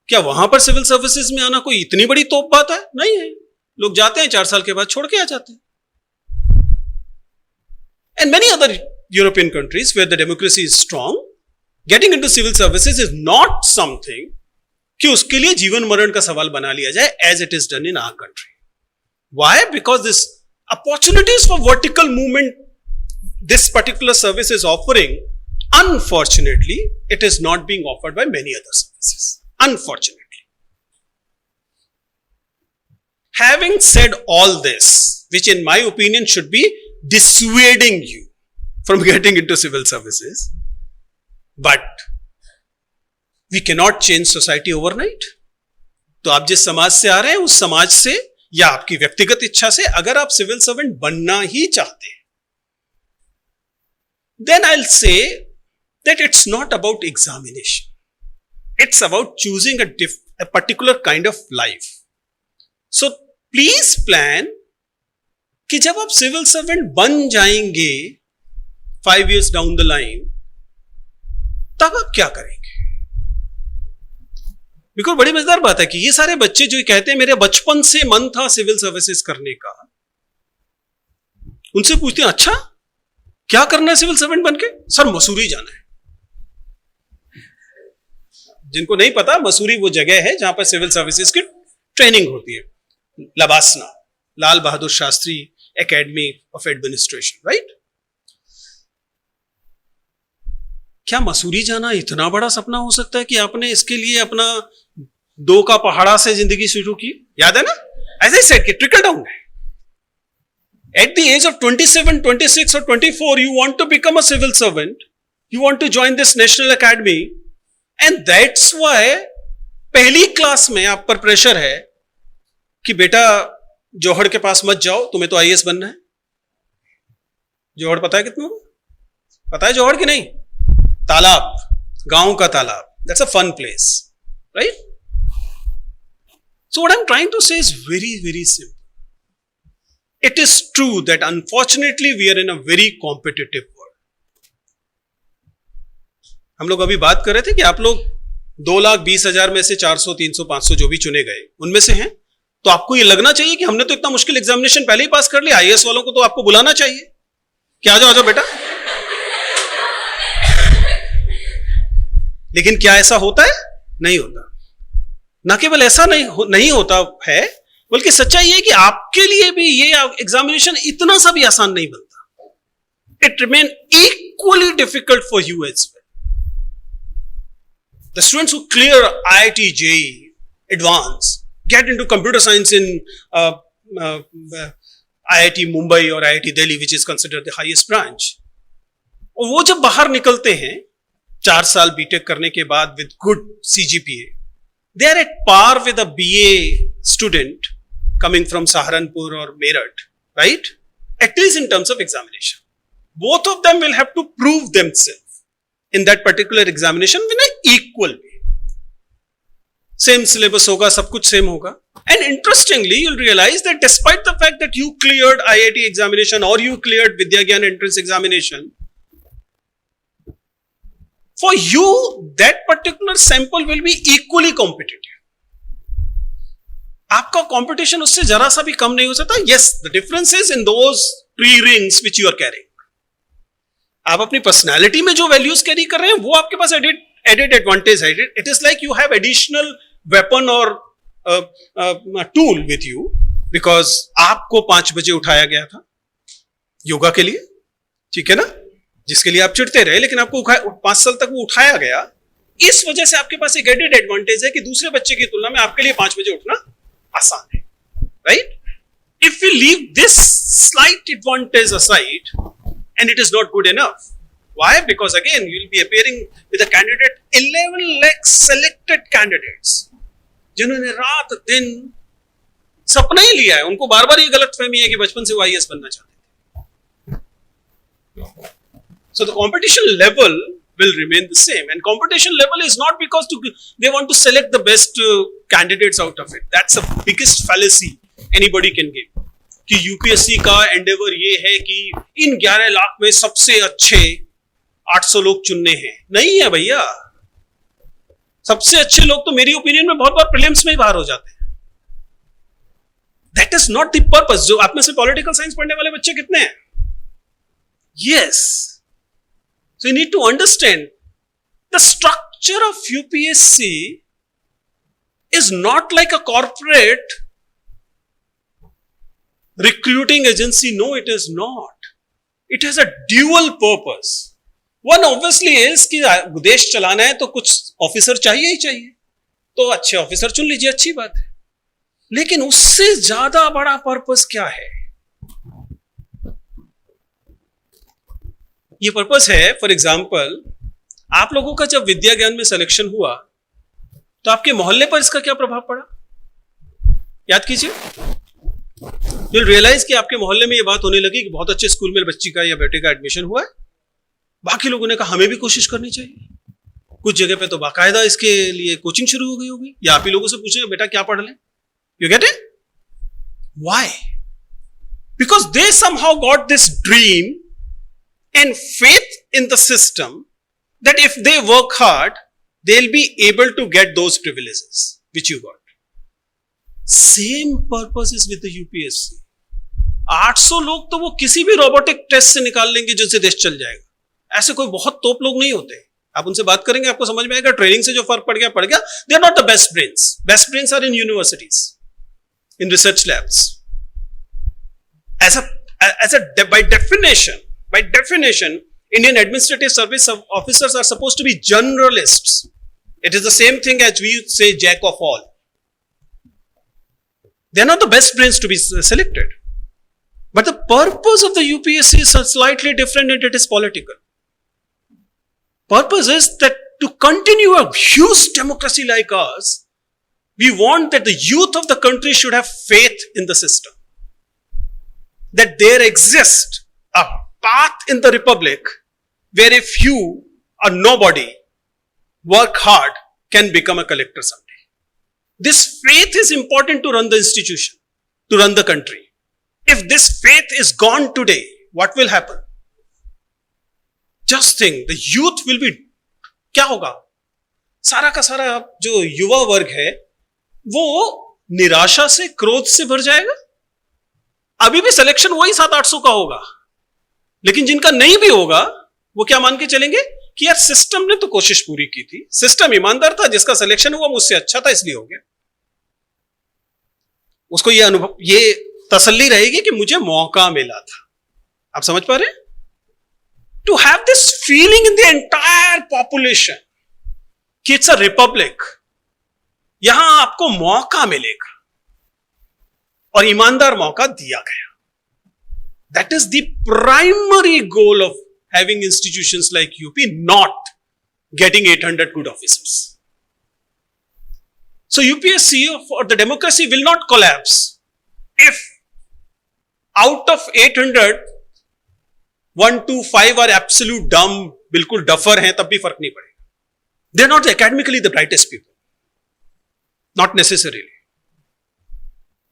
क्या वहां पर सिविल सर्विसेज में आना कोई इतनी बड़ी तोप बात है? नहीं है. लोग जाते हैं, 4 साल के बाद छोड़ के आ जाते हैं. And many other European countries where the democracy is strong, getting into civil services is not something कि उसके लिए जीवन मरण का सवाल बना लिया जाए as it is done in our country. Why? Because this opportunities for vertical movement this particular service is offering, unfortunately, it is not being offered by many other services. Unfortunately. Having said all this, which in my opinion should be dissuading you from getting into civil services, but we cannot change society overnight. तो आप जिस समाज से आ रहे हैं उस समाज से या आपकी व्यक्तिगत इच्छा से अगर आप सिविल सर्वेंट बनना ही चाहते हैं, then I'll say that it's not about examination. It's about choosing a particular kind of life. So please plan कि जब आप सिविल सर्वेंट बन जाएंगे 5 years down the line, तब आप क्या करेंगे? बिल्कुल बड़ी मजेदार बात है कि ये सारे बच्चे जो कहते हैं मेरे बचपन से मन था सिविल सर्विसेज करने का, उनसे पूछते हैं अच्छा क्या करना है सिविल सर्वेंट बनके? सर मसूरी जाना है. जिनको नहीं पता, मसूरी वो जगह है जहां पर सिविल सर्विसेज की ट्रेनिंग होती है. LBSNAA, Lal Bahadur Shastri academy of administration, right? क्या मसूरी जाना इतना बड़ा सपना हो सकता है कि आपने इसके लिए अपना 2 का पहाड़ा से जिंदगी शुरू की? याद है ना, एज आई सेड कि ट्रिकल डाउन है. At the age of 27, 26 or 24, you want to become a civil servant. You want to join this national academy. And that's why पहली क्लास में आप पर प्रेशर है कि बेटा जौहर के पास मत जाओ, तुम्हें तो आईएएस बनना है. जौहर पता है कितना? पता है जौहर कि नहीं? तालाब, गांव का तालाब. That's a fun place, right? So what I'm trying to say is very, very simple. It is true that unfortunately we are in a very competitive world. हम लोग अभी बात कर रहे थे कि आप लोग 2,20,000 में से 400, 300, 500 जो भी चुने गए उनमें से हैं, तो आपको ये लगना चाहिए कि हमने तो इतना मुश्किल एग्जामिनेशन पहले ही पास कर लिया. आईएएस वालों को तो आपको बुलाना चाहिए कि आ जाओ बेटा. लेकिन क्या ऐसा होता है? नहीं होता. ना केवल ऐसा नहीं होता है, बल्कि सच्चाई है कि आपके लिए भी ये एग्जामिनेशन इतना सा भी आसान नहीं बनता. It remain equally difficult for you as well. The students who clear IIT JEE advance, get into computer science in IIT Mumbai और IIT Delhi, which is considered the highest branch, और वो जब बाहर निकलते हैं 4 साल बीटेक करने के बाद with good CGPA, they are at par with a BA student coming from Saharanpur or Meerut, right? At least in terms of examination. Both of them will have to prove themselves in that particular examination in an equal way. Same syllabus hoga, sab kuch same hoga. And interestingly, you'll realize that despite the fact that you cleared IIT examination or you cleared Vidyagyan entrance examination, for you, that particular sample will be equally competitive. आपका competition उससे जरा सा भी कम नहीं हो सकता. Yes, the difference is in those 3 rings which you are carrying. आप अपनी पर्सनैलिटी में जो वैल्यूज कैरी कर रहे हैं वो आपके पास एडेड एडवांटेज है. It is like you have additional weapon और टूल विथ यू, बिकॉज आपको 5 बजे उठाया गया था योगा के लिए, ठीक है ना, जिसके लिए आप चिढ़ते रहे, लेकिन आपको 5 साल तक वो उठाया गया. इस वजह से आपके पास एक एडेड एडवांटेज है कि दूसरे बच्चे की तुलना में आपके लिए 5 बजे उठना आसान है, right? If we leave this slight advantage aside and it is not good enough. Why? Because again you will be appearing with a candidate 11 lakh selected candidates जिन्होंने रात दिन सपना ही लिया है. उनको बार बार ये गलतफहमी है कि बचपन से वो आईएएस बनना चाहते थे. So the competition level will remain the same, and competition level is not because they want to select the best candidates out of it. That's the biggest fallacy anybody can give. कि UPSC का Endeavour ये है कि इन 11 लाख में सबसे अच्छे 800 लोग चुनने हैं. नहीं है भैया. सबसे अच्छे लोग तो मेरी ओपिनियन में बहुत बार प्रीलिम्स में ही बाहर हो जाते हैं. That is not the purpose. जो आप में से पॉलिटिकल साइंस पढ़ने वाले बच्चे कितने हैं? Yes. So you need to understand the structure of UPSC is not like a corporate recruiting agency. No, it is not. It has a dual purpose. One obviously is कि देश चलाना है तो कुछ ऑफिसर चाहिए ही चाहिए, तो अच्छे ऑफिसर चुन लीजिए, अच्छी बात है. लेकिन उससे ज्यादा बड़ा पर्पस क्या है? ये पर्पस है, फॉर एग्जाम्पल, आप लोगों का जब विद्या ज्ञान में सिलेक्शन हुआ तो आपके मोहल्ले पर इसका क्या प्रभाव पड़ा? याद कीजिए. You'll realize कि आपके मोहल्ले में ये बात होने लगी कि बहुत अच्छे स्कूल में बच्ची का या बेटे का एडमिशन हुआ है. बाकी लोगों ने कहा हमें भी कोशिश करनी चाहिए. कुछ जगह पे तो बाकायदा इसके लिए कोचिंग शुरू हो गई होगी, या आप ही लोगों से पूछेंगे बेटा क्या पढ़ लें. You get it? Why? Because they somehow got this dream and faith in the system that if they work hard, they'll be able to get those privileges which you got. Same purpose is with the UPSC. 800 लोग तो वो किसी भी robotic test से निकाल लेंगे जिनसे देश चल जाएगा. ऐसे कोई बहुत तोप लोग नहीं होते. आप उनसे बात करेंगे आपको समझ में आएगा. ट्रेनिंग से जो फर्क पड़ गया. They are not the best brains. Best brains are in universities, in research labs. By definition, Indian administrative service officers are supposed to be generalists. It is the same thing as we say jack of all. They are not the best brains to be selected. But the purpose of the UPSC is slightly different and it is political. Purpose is that to continue a huge democracy like ours, we want that the youth of the country should have faith in the system. That there exists a path in the republic where a few or nobody work hard can become a collector someday. This faith is important to run the institution, to run the country. If this faith is gone today, what will happen? Just think, the youth will be, क्या होगा? सारा का सारा जो युवा वर्ग है, वो निराशा से, क्रोध से भर जाएगा. अभी भी सिलेक्शन वही 700-800 का होगा, लेकिन जिनका नहीं भी होगा, वो क्या मान के चलेंगे कि यार सिस्टम ने तो कोशिश पूरी की थी, सिस्टम ईमानदार था, जिसका सिलेक्शन हुआ मुझसे अच्छा था इसलिए हो गया. उसको ये अनुभव, ये तसल्ली रहेगी कि मुझे मौका मिला था. आप समझ पा रहे हैं? To have this feeling in the entire population कि it's a republic, यहां आपको मौका मिलेगा और ईमानदार मौका दिया गया. That is the primary goal of having institutions like UP, not getting 800 good officers. So UPSC or the democracy will not collapse if out of 800, 1 to 5 are absolute dumb, बिल्कुल डफर हैं, तब भी फर्क नहीं पड़ेगा. They are not academically the brightest people. Not necessarily.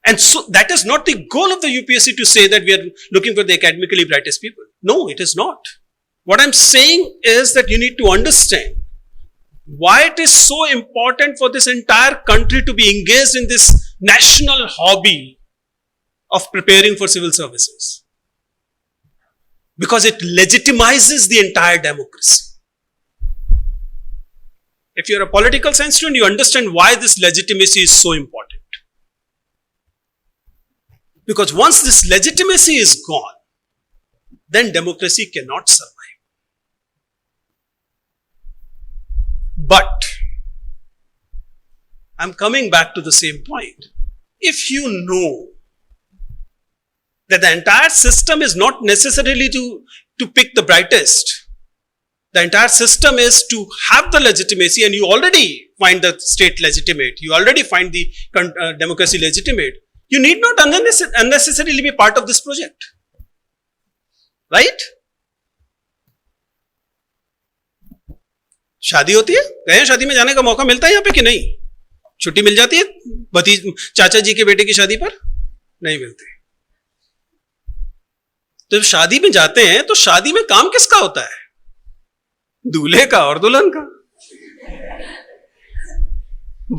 And so that is not the goal of the UPSC to say that we are looking for the academically brightest people. No, it is not. What I'm saying is that you need to understand why it is so important for this entire country to be engaged in this national hobby of preparing for civil services. Because it legitimizes the entire democracy. If you're a political science student, you understand why this legitimacy is so important. Because once this legitimacy is gone, then democracy cannot survive. But I'm coming back to the same point. If you know that the entire system is not necessarily to pick the brightest, the entire system is to have the legitimacy, and you already find the state legitimate, you already find the democracy legitimate, you need not unnecessarily be part of this project. Right? शादी होती है, गए शादी में जाने का मौका मिलता है यहाँ पे कि नहीं? छुट्टी मिल जाती है चाचा जी के बेटे की शादी पर? नहीं मिलती. तो जब शादी में जाते हैं तो शादी में काम किसका होता है? दूल्हे का और दुल्हन का.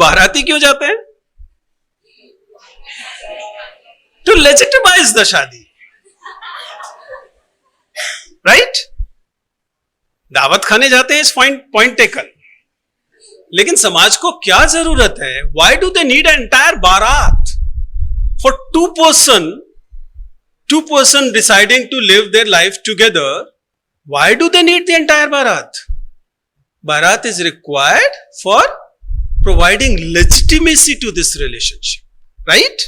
बाराती क्यों जाते हैं? To legitimize the शादी. Right? दावत खाने जाते हैं, इस पॉइंट टेकन. लेकिन समाज को क्या जरूरत है? Why do they need an entire barat for two person deciding to live their life together? Why do they need the entire barat? Barat is required for providing legitimacy to this relationship, right?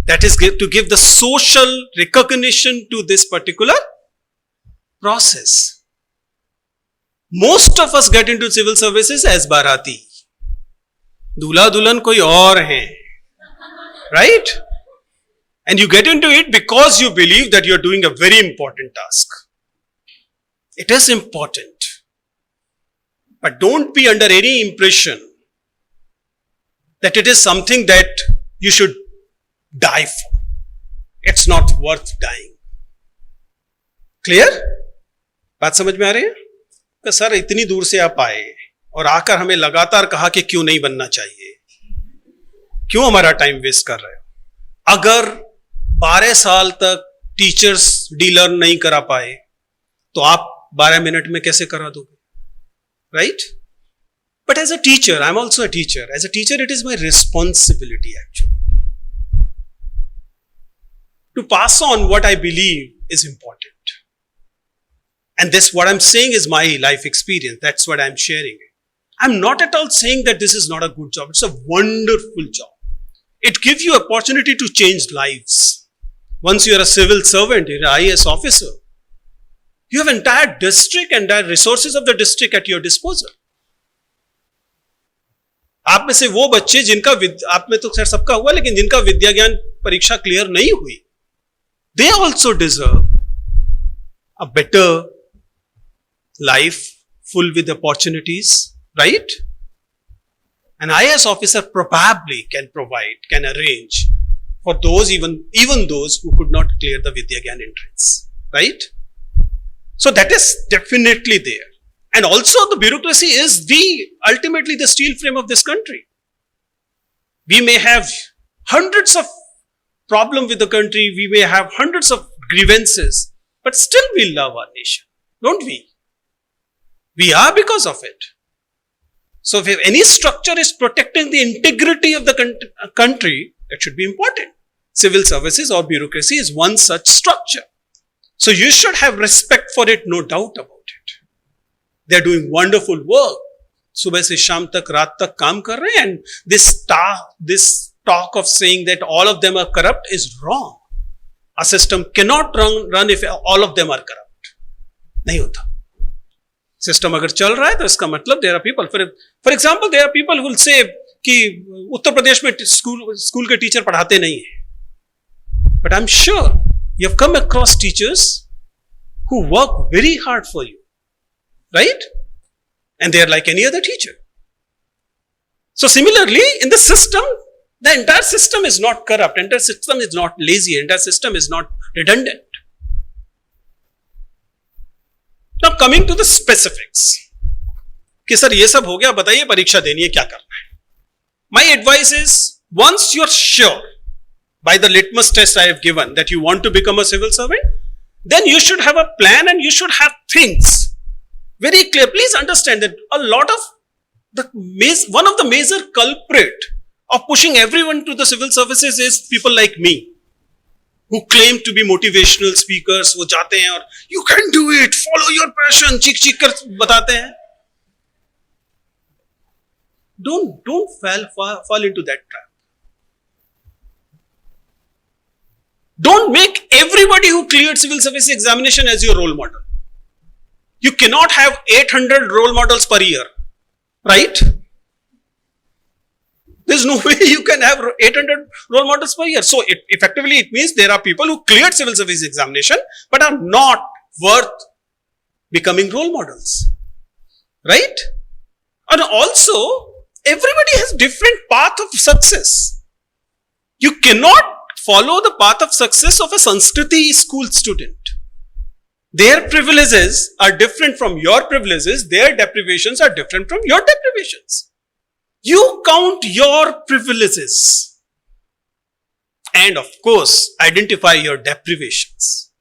That is to give the social recognition to this particular process. Most of us get into civil services as barati. दूल्हा दुल्हन कोई और हैं, right? And you get into it because you believe that you are doing a very important task. It is important. But don't be under any impression that it is something that you should die for. It's not worth dying. Clear? बात समझ में आ रही है? कि sir इतनी दूर से आप आए और आकर हमें लगातार कहा कि क्यों नहीं बनना चाहिए, क्यों हमारा टाइम वेस्ट कर रहे हो? अगर 12 साल तक टीचर्स डीलर नहीं करा पाए तो आप 12 मिनट में कैसे करा दोगे? Right? But as a teacher, I'm also a teacher. As a teacher, it is my responsibility actually to pass on what I believe is important. And this, what I'm saying, is my life experience. That's what I'm sharing. I'm not at all saying that this is not a good job. It's a wonderful job. It gives you opportunity to change lives. Once you're a civil servant, you're an IAS officer, you have entire district and the resources of the district at your disposal. आप में से वो बच्चे जिनका आप में तो खैर सबका हुआ, लेकिन जिनका विद्या ज्ञान परीक्षा क्लियर नहीं हुई, they also deserve a better life full with opportunities, right? An IAS officer probably can provide, can arrange for those, even those who could not clear the Vidya Gyan entrance, right? So that is definitely there. And also the bureaucracy is ultimately the steel frame of this country. We may have hundreds of problems with the country, we may have hundreds of grievances, but still we love our nation, don't we? We are because of it. So if any structure is protecting the integrity of the country, that should be important. Civil services or bureaucracy is one such structure. So you should have respect for it, no doubt about it. They are doing wonderful work. Subah se sham tak, raat tak kaam kar rahe hain, and this talk of saying that all of them are corrupt is wrong. A system cannot run if all of them are corrupt. नहीं होता. System अगर चल रहा है तो इसका मतलब there are people. For example, there are people who will say कि उत्तर प्रदेश में स्कूल के टीचर पढ़ाते नहीं हैं. But I'm sure you have come across teachers who work very hard for you, right? And they are like any other teacher. So similarly, in the system, the entire system is not corrupt, the entire system is not lazy, the entire system is not redundant. Now coming to the specifics, कि sir ये सब हो गया, बताइए परीक्षा देनी है, क्या करना है? My advice is, once you're sure by the litmus test I have given that you want to become a civil servant, then you should have a plan and you should have things very clear. Please understand that a lot of one of the major culprit of pushing everyone to the civil services is people like me, who claim to be motivational speakers. वो जाते हैं और you can do it, follow your passion, चीख चीख कर बताते हैं. Don't fall into that trap. Don't make everybody who cleared civil service examination as your role model. You cannot have 800 role models per year, right? There's no way you can have 800 role models per year. So effectively it means there are people who cleared civil service examination but are not worth becoming role models, right? And also everybody has different path of success. You cannot follow the path of success of a Sanskriti school student. Their privileges are different from your privileges. Their deprivations are different from your deprivations. You count your privileges and of course identify your deprivations.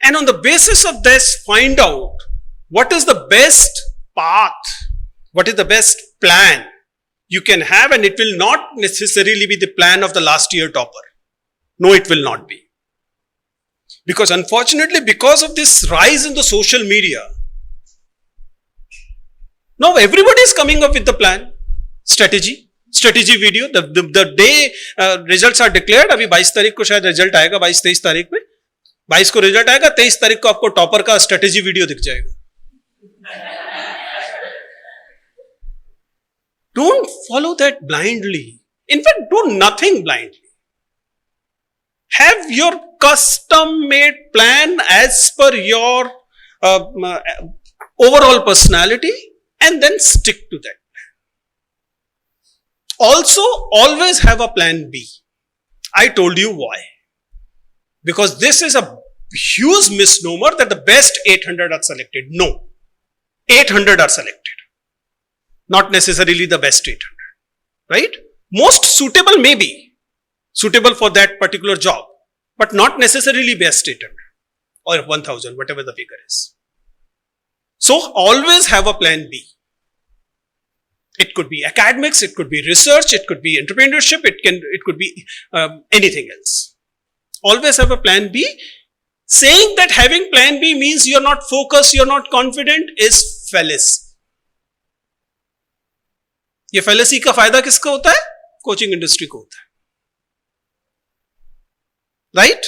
And on the basis of this, find out what is the best path, what is the best plan you can have, and it will not necessarily be the plan of the last year topper. No, it will not be. Because unfortunately, because of this rise in the social media, now everybody is coming up with the plan, strategy video. The day results are declared, अभी 22 तारीख को शायद result आएगा, 22-23 तारीख में. 22 को result आएगा, 23 तारीख को आपको टॉपर का स्ट्रेटेजी वीडियो दिख जाएगा. Don't follow that blindly. In fact, do nothing blindly. Have your custom-made plan as per your overall personality and then stick to that plan. Also, always have a plan B. I told you why. Because this is a huge misnomer that the best 800 are selected. No. 800 are selected. Not necessarily the best 800. Right? Most suitable may be suitable for that particular job, but not necessarily best 800 or 1000, whatever the figure is. So always have a plan B. It could be academics, it could be research, it could be entrepreneurship, it could be anything else. Always have a plan B. Saying that having plan B means you're not focused, you're not confident is fallacy. ये fallacy का फायदा किसको होता है? Coaching industry को होता है. Right?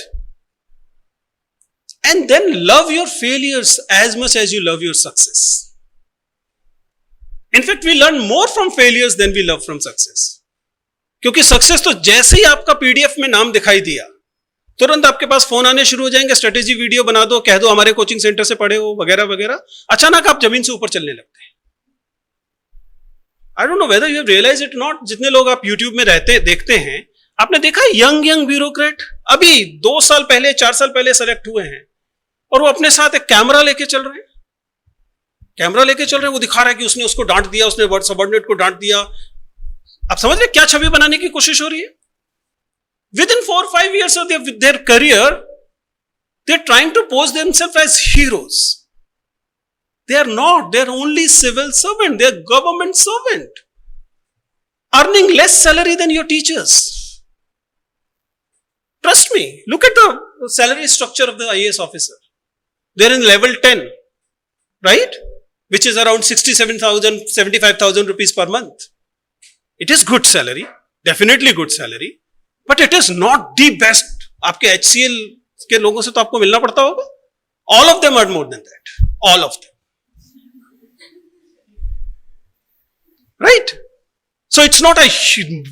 And then love your failures as much as you love your success. In fact, we learn more from failures than we love from success. क्योंकि सक्सेस तो जैसे ही आपका पीडीएफ में नाम दिखाई दिया, तुरंत आपके पास फोन आने शुरू हो जाएंगे, स्ट्रेटेजी वीडियो बना दो, कह दो हमारे कोचिंग सेंटर से पढ़े हो, वगैरह वगैरह. अचानक आप जमीन से ऊपर चलने लगते हैं. I don't know whether you have realised it not. जितने लोग आप यूट्यूब में रहते देखते हैं, आपने देखा यंग ब्यूरोक्रेट अभी 2 साल पहले 4 साल पहले सेलेक्ट हुए हैं और वो अपने साथ एक कैमरा लेके चल रहे हैं. वो दिखा रहा है कि उसने उसको डांट दिया, उसने सबऑर्डिनेट को डांट दिया. आप समझ रहे क्या छवि बनाने की कोशिश हो रही है? Within 4-5 years of their career, they're trying to pose themselves as heroes. They are not. They're only civil servant. They're government servant, earning less salary than your teachers. Trust me. Look at the salary structure of the IAS officer. They're in level 10, right? Which is around 67,000, 75,000 rupees per month. It is good salary, definitely good salary, but it is not the best. आपके HCL के लोगों से तो आपको मिलना पड़ता होगा. All of them earn more than that. All of them. Right? So it's not a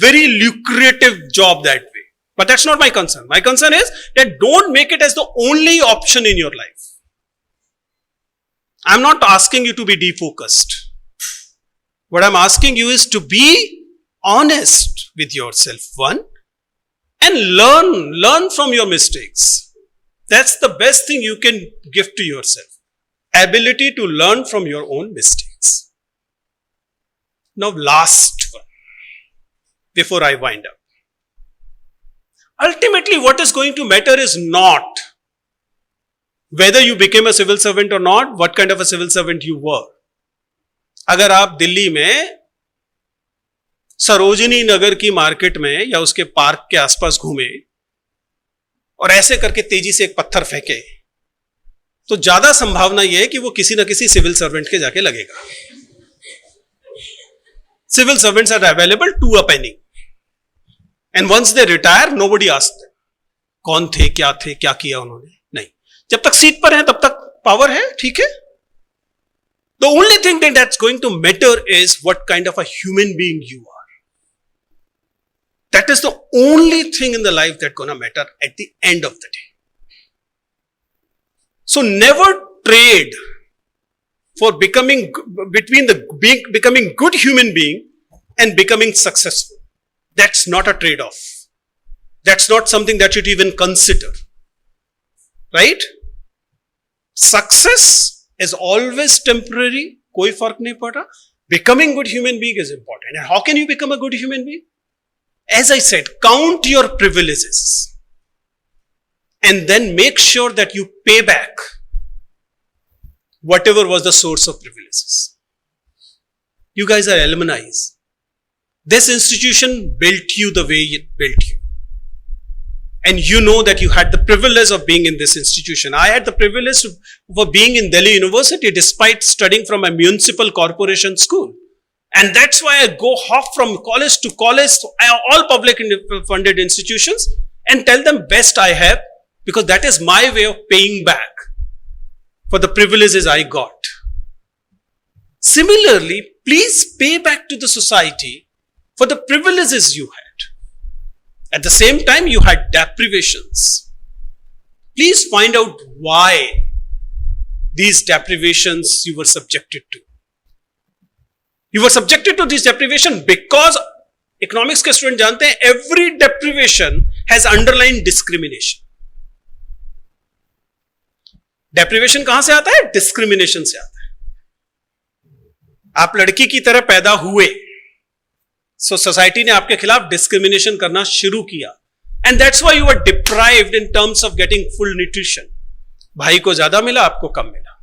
very lucrative job that way. But that's not my concern. My concern is that don't make it as the only option in your life. I'm not asking you to be defocused. What I'm asking you is to be honest with yourself, one, and learn from your mistakes. That's the best thing you can give to yourself. Ability to learn from your own mistakes. Now, last one, before I wind up. Ultimately, what is going to matter is not whether you became a civil servant or not, what kind of a civil servant you were. अगर आप दिल्ली में सरोजिनी नगर की market में या उसके park के आसपास घूमे और ऐसे करके तेजी से एक पत्थर फेंके, तो ज्यादा संभावना यह है कि वो किसी ना किसी सिविल सर्वेंट के जाके लगेगा. Civil servants are available to a penny. And once they retire, nobody asks them. कौन थे, क्या किया उन्होंने? नहीं. जब तक सीट पर हैं, तब तक पावर है, ठीक है? The only thing that's going to matter is what kind of a human being you are. That is the only thing in the life that's going to matter at the end of the day. So never trade for becoming good human being and becoming successful. That's not a trade-off. That's not something that you should even consider. Right? Success is always temporary. कोई फर्क नहीं पड़ रहा. Becoming good human being is important. And how can you become a good human being? As I said, count your privileges and then make sure that you pay back whatever was the source of privileges. You guys are alumni. This institution built you the way it built you. And you know that you had the privilege of being in this institution. I had the privilege of being in Delhi University despite studying from a municipal corporation school. And that's why I go hop from college to college, all public funded institutions, and tell them best I have, because that is my way of paying back for the privileges I got. Similarly, please pay back to the society for the privileges you had. At the same time, you had deprivations. Please find out why these deprivations you were subjected to. You were subjected to this deprivation because economics के student जानते हैं every deprivation has underlined discrimination. Deprivation कहां से आता है? Discrimination से आता है. आप लड़की की तरह पैदा हुए, so society ने आपके खिलाफ discrimination करना शुरू किया, and that's why you were deprived in terms of getting full nutrition. भाई को ज्यादा मिला, आपको कम मिला.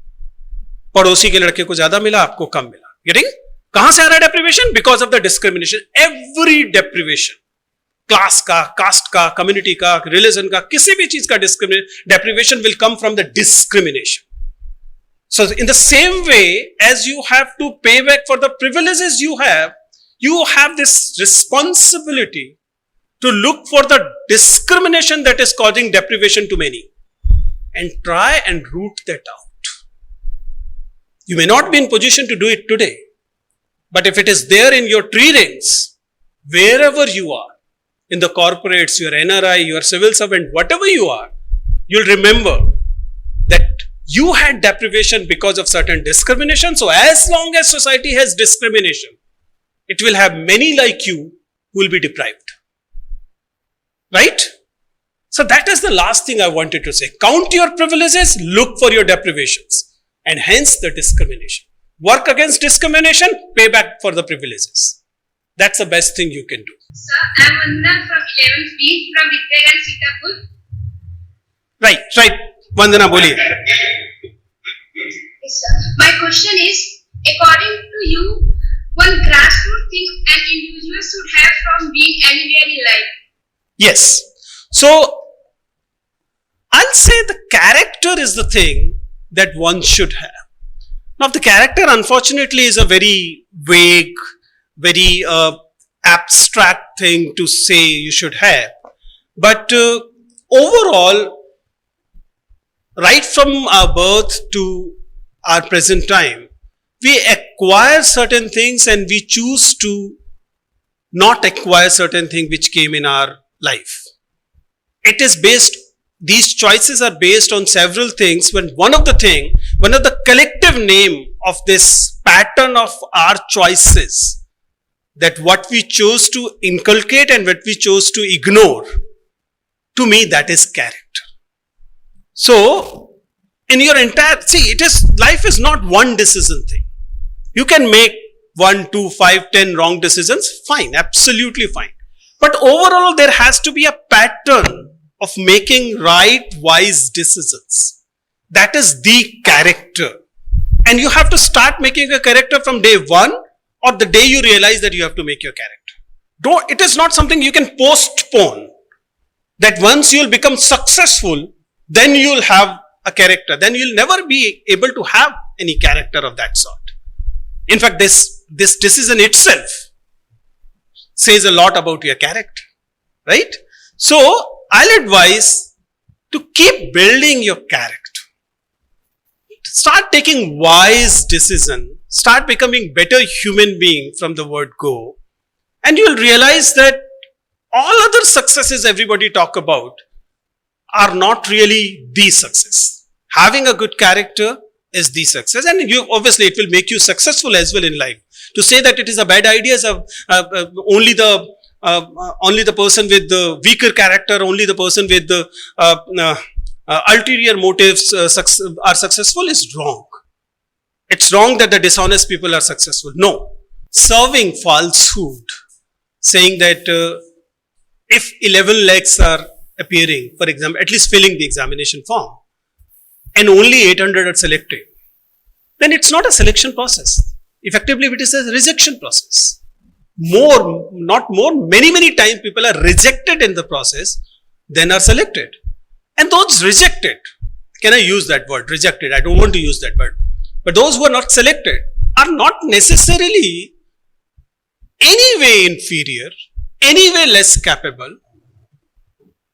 पड़ोसी के लड़के को ज्यादा मिला, आपको कम मिला. Getting? कहां से आ रहा है deprivation? Because of the discrimination. Every deprivation class का, कास्ट का, कम्युनिटी का, रिलीजन का, किसी भी चीज का deprivation will come from the discrimination. So in the same way as you have to pay back for the privileges you have this responsibility to look for the discrimination that is causing deprivation to many and try and root that out. You may not be in position to do it today, but if it is there in your tree rings, wherever you are, in the corporates, your NRI, your civil servant, whatever you are, you'll remember that you had deprivation because of certain discrimination. So as long as society has discrimination, it will have many like you who will be deprived. Right? So that is the last thing I wanted to say. Count your privileges, look for your deprivations, and hence the discrimination. Work against discrimination, pay back for the privileges. That's the best thing you can do. Sir, I'm Vandana from 11th B from Vijender Chauhan. Right. Vandana, boliye. Yes, sir. My question is, according to you, one grassroots thing an individual should have from being anywhere in life. Yes. So, I'll say the character is the thing that one should have. Now, the character, unfortunately, is a very vague, very abstract thing to say you should have. But overall, right from our birth to our present time, we acquire certain things and we choose to not acquire certain things which came in our life. It is based, these choices are based on several things. When one of the collective name of this pattern of our choices, that what we chose to inculcate and what we chose to ignore, to me that is character. So, in your entire, life is not one decision thing. You can make 1, 2, 5, 10 wrong decisions, fine, absolutely fine. But overall, there has to be a pattern of making right, wise decisions. That is the character. And you have to start making a character from day one or the day you realize that you have to make your character. It is not something you can postpone. That once you will become successful, then you will have a character. Then you will never be able to have any character of that sort. In fact, this decision itself says a lot about your character. Right? So, I'll advise to keep building your character. Start taking wise decisions. Start becoming better human being from the word go. And you'll realize that all other successes everybody talk about are not really the success. Having a good character is the success, and obviously it will make you successful as well in life. To say that it is a bad idea is only the person with the weaker character, only the person with the ulterior motives are successful is wrong. It's wrong that the dishonest people are successful. No. Serving falsehood, saying that if 11 lakhs are appearing, for example, at least filling the examination form, and only 800 are selected, then it's not a selection process. Effectively, it is a rejection process. Many times people are rejected in the process, then are selected. And those rejected, can I use that word, rejected? I don't want to use that word. But those who are not selected are not necessarily any way inferior, any way less capable,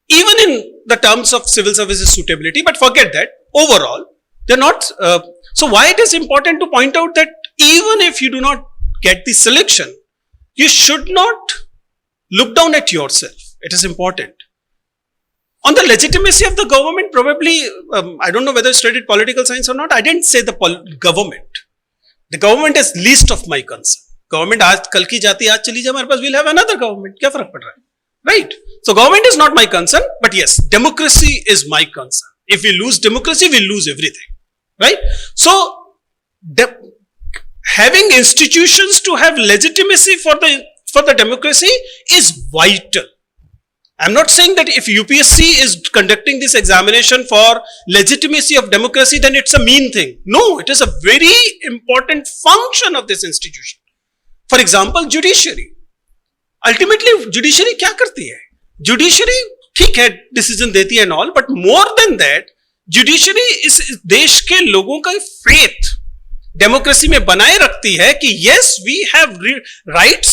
even in the terms of civil services suitability, but forget that. Overall, they're not. So why it is important to point out that even if you do not get the selection, you should not look down at yourself. It is important. On the legitimacy of the government, probably, I don't know whether you studied political science or not, I didn't say the government. The government is least of my concern. Government आज कल की जाती आज चली जाए हमारे पास, we'll have another government. क्या फर्क पड़ रहा है? Right? So government is not my concern, but yes, democracy is my concern. If we lose democracy, we lose everything. Right? So, having institutions to have legitimacy for the democracy is vital. I'm not saying that if UPSC is conducting this examination for legitimacy of democracy, then it's a mean thing. No, it is a very important function of this institution. For example, judiciary. Ultimately, judiciary क्या करती है? Judiciary ठीक है decision देती है and all, but more than that judiciary इस देश के लोगों का फेथ डेमोक्रेसी में बनाए रखती है कि yes we have rights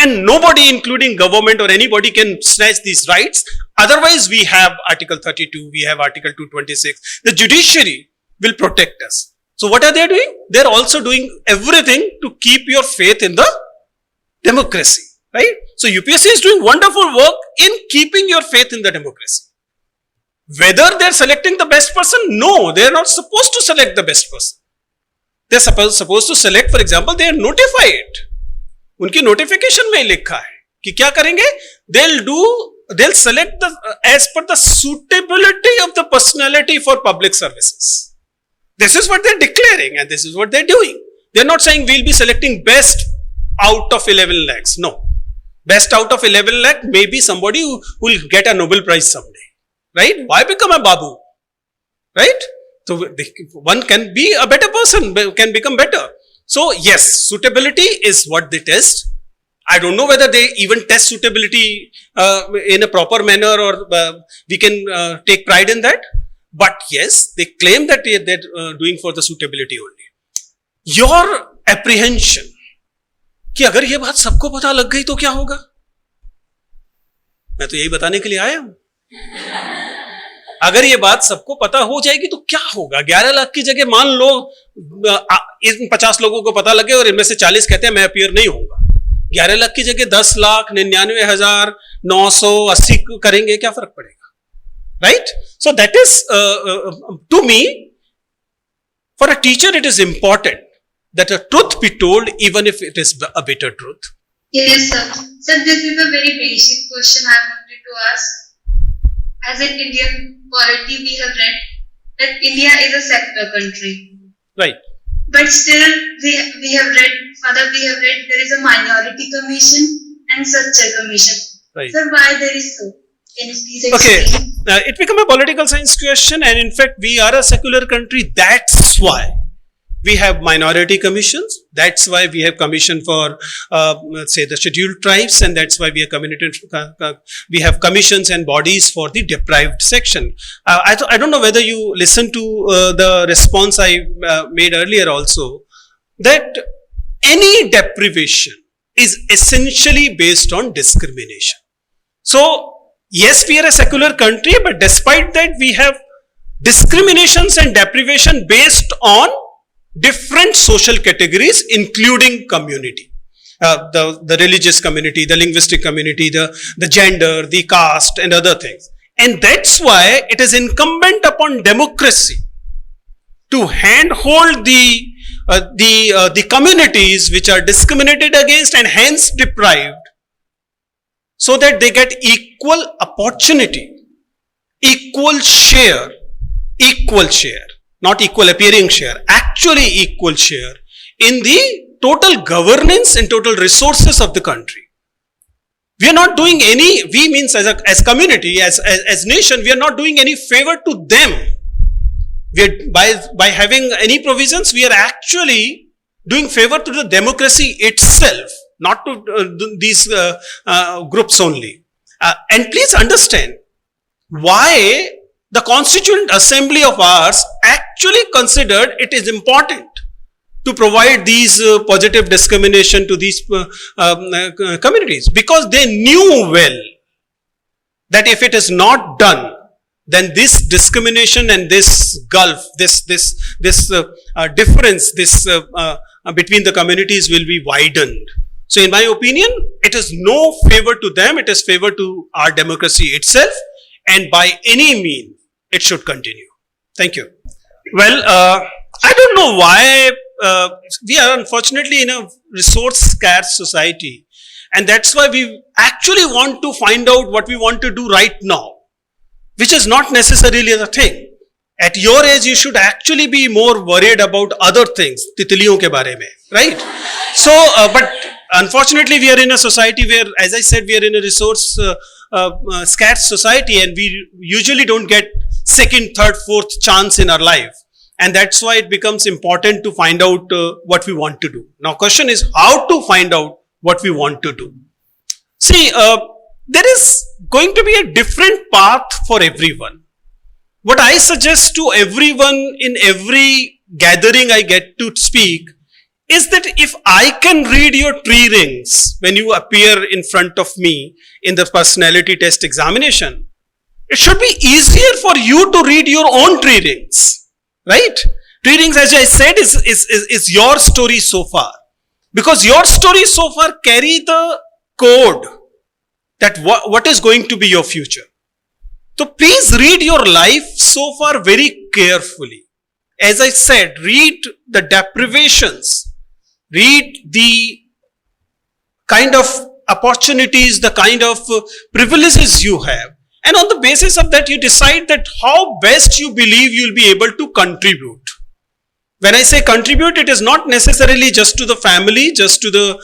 and nobody including government और anybody can snatch these rights, otherwise we have article 32, we have article 226. The judiciary will protect us. So what are they doing? They're also doing everything to keep your faith in the democracy, right? So UPSC is doing wonderful work in keeping your faith in the democracy. Whether they're selecting the best person, no, they're not supposed to select the best person. They're supposed to select, for example, they notify it. उनकी notification में लिखा है कि क्या करेंगे? They'll select as per the suitability of the personality for public services. This is what they're declaring and this is what they're doing. They're not saying we'll be selecting best out of 11 lakhs. No. Best out of 11 lakh may be somebody who will get a Nobel Prize someday. Right? Why become a babu? Right? So one can be a better person, can become better. So yes, suitability is what they test. I don't know whether they even test suitability in a proper manner or we can take pride in that. But yes, they claim that they're doing for the suitability only. Your apprehension कि अगर ये बात सबको पता लग गई तो क्या होगा? मैं तो यही बताने के लिए आया हूं. अगर ये बात सबको पता हो जाएगी तो क्या होगा? 11 लाख की जगह मान लो 50 लोगों को पता लगे और इनमें से 40 कहते हैं मैं अपीयर नहीं होऊंगा. 11 लाख की जगह 10,99,980 करेंगे, क्या फर्क पड़ेगा? Right? So that is, to me, for a teacher, it is important that a truth be told, even if it is a bitter truth. Yes, sir. Sir, this is a very basic question I wanted to ask. As an Indian polity, we have read that India is a secular country. Right. But still, we have read there is a minority commission and structure commission. Right. Sir, why there is so? Can you please explain? Okay. It become a political science question, and in fact, we are a secular country. That's why we have minority commissions. That's why we have commission for, let's say, the scheduled tribes, and that's why we have commissions and bodies for the deprived section. I don't know whether you listened to the response I made earlier also, that any deprivation is essentially based on discrimination. So, yes, we are a secular country, but despite that, we have discriminations and deprivation based on different social categories, including community, the religious community, the linguistic community, the gender, the caste, and other things. And that's why it is incumbent upon democracy to handhold the communities which are discriminated against and hence deprived, so that they get equal opportunity, equal share, not equal appearing share, actually equal share in the total governance and total resources of the country. We are not doing any, we means as community, as nation, we are not doing any favor to them. We are, by having any provisions, we are actually doing favor to the democracy itself, not to these groups only. And please understand why the Constituent Assembly of ours actually considered it is important to provide these positive discrimination to these communities, because they knew well that if it is not done, then this discrimination and this gulf, this difference, between the communities will be widened. So in my opinion, it is no favor to them, it is favor to our democracy itself, and by any means, it should continue. Thank you. Well, I don't know why we are unfortunately in a resource-scarce society, and that's why we actually want to find out what we want to do right now, which is not necessarily the thing. At your age, you should actually be more worried about other things, titliyon ke bare mein, right? So, but unfortunately, we are in a society where, as I said, we are in a resource scarce society, and we usually don't get second, third, fourth chance in our life. And that's why it becomes important to find out what we want to do. Now, question is how to find out what we want to do. See, there is going to be a different path for everyone. What I suggest to everyone in every gathering I get to speak is that if I can read your tree rings when you appear in front of me in the personality test examination, it should be easier for you to read your own tree rings, right? Tree rings, as I said, is your story so far. Because your story so far carry the code that what is going to be your future. So please read your life so far very carefully. As I said, read the deprivations, read the kind of opportunities, the kind of privileges you have. And on the basis of that, you decide that how best you believe you'll be able to contribute. When I say contribute, it is not necessarily just to the family, just to the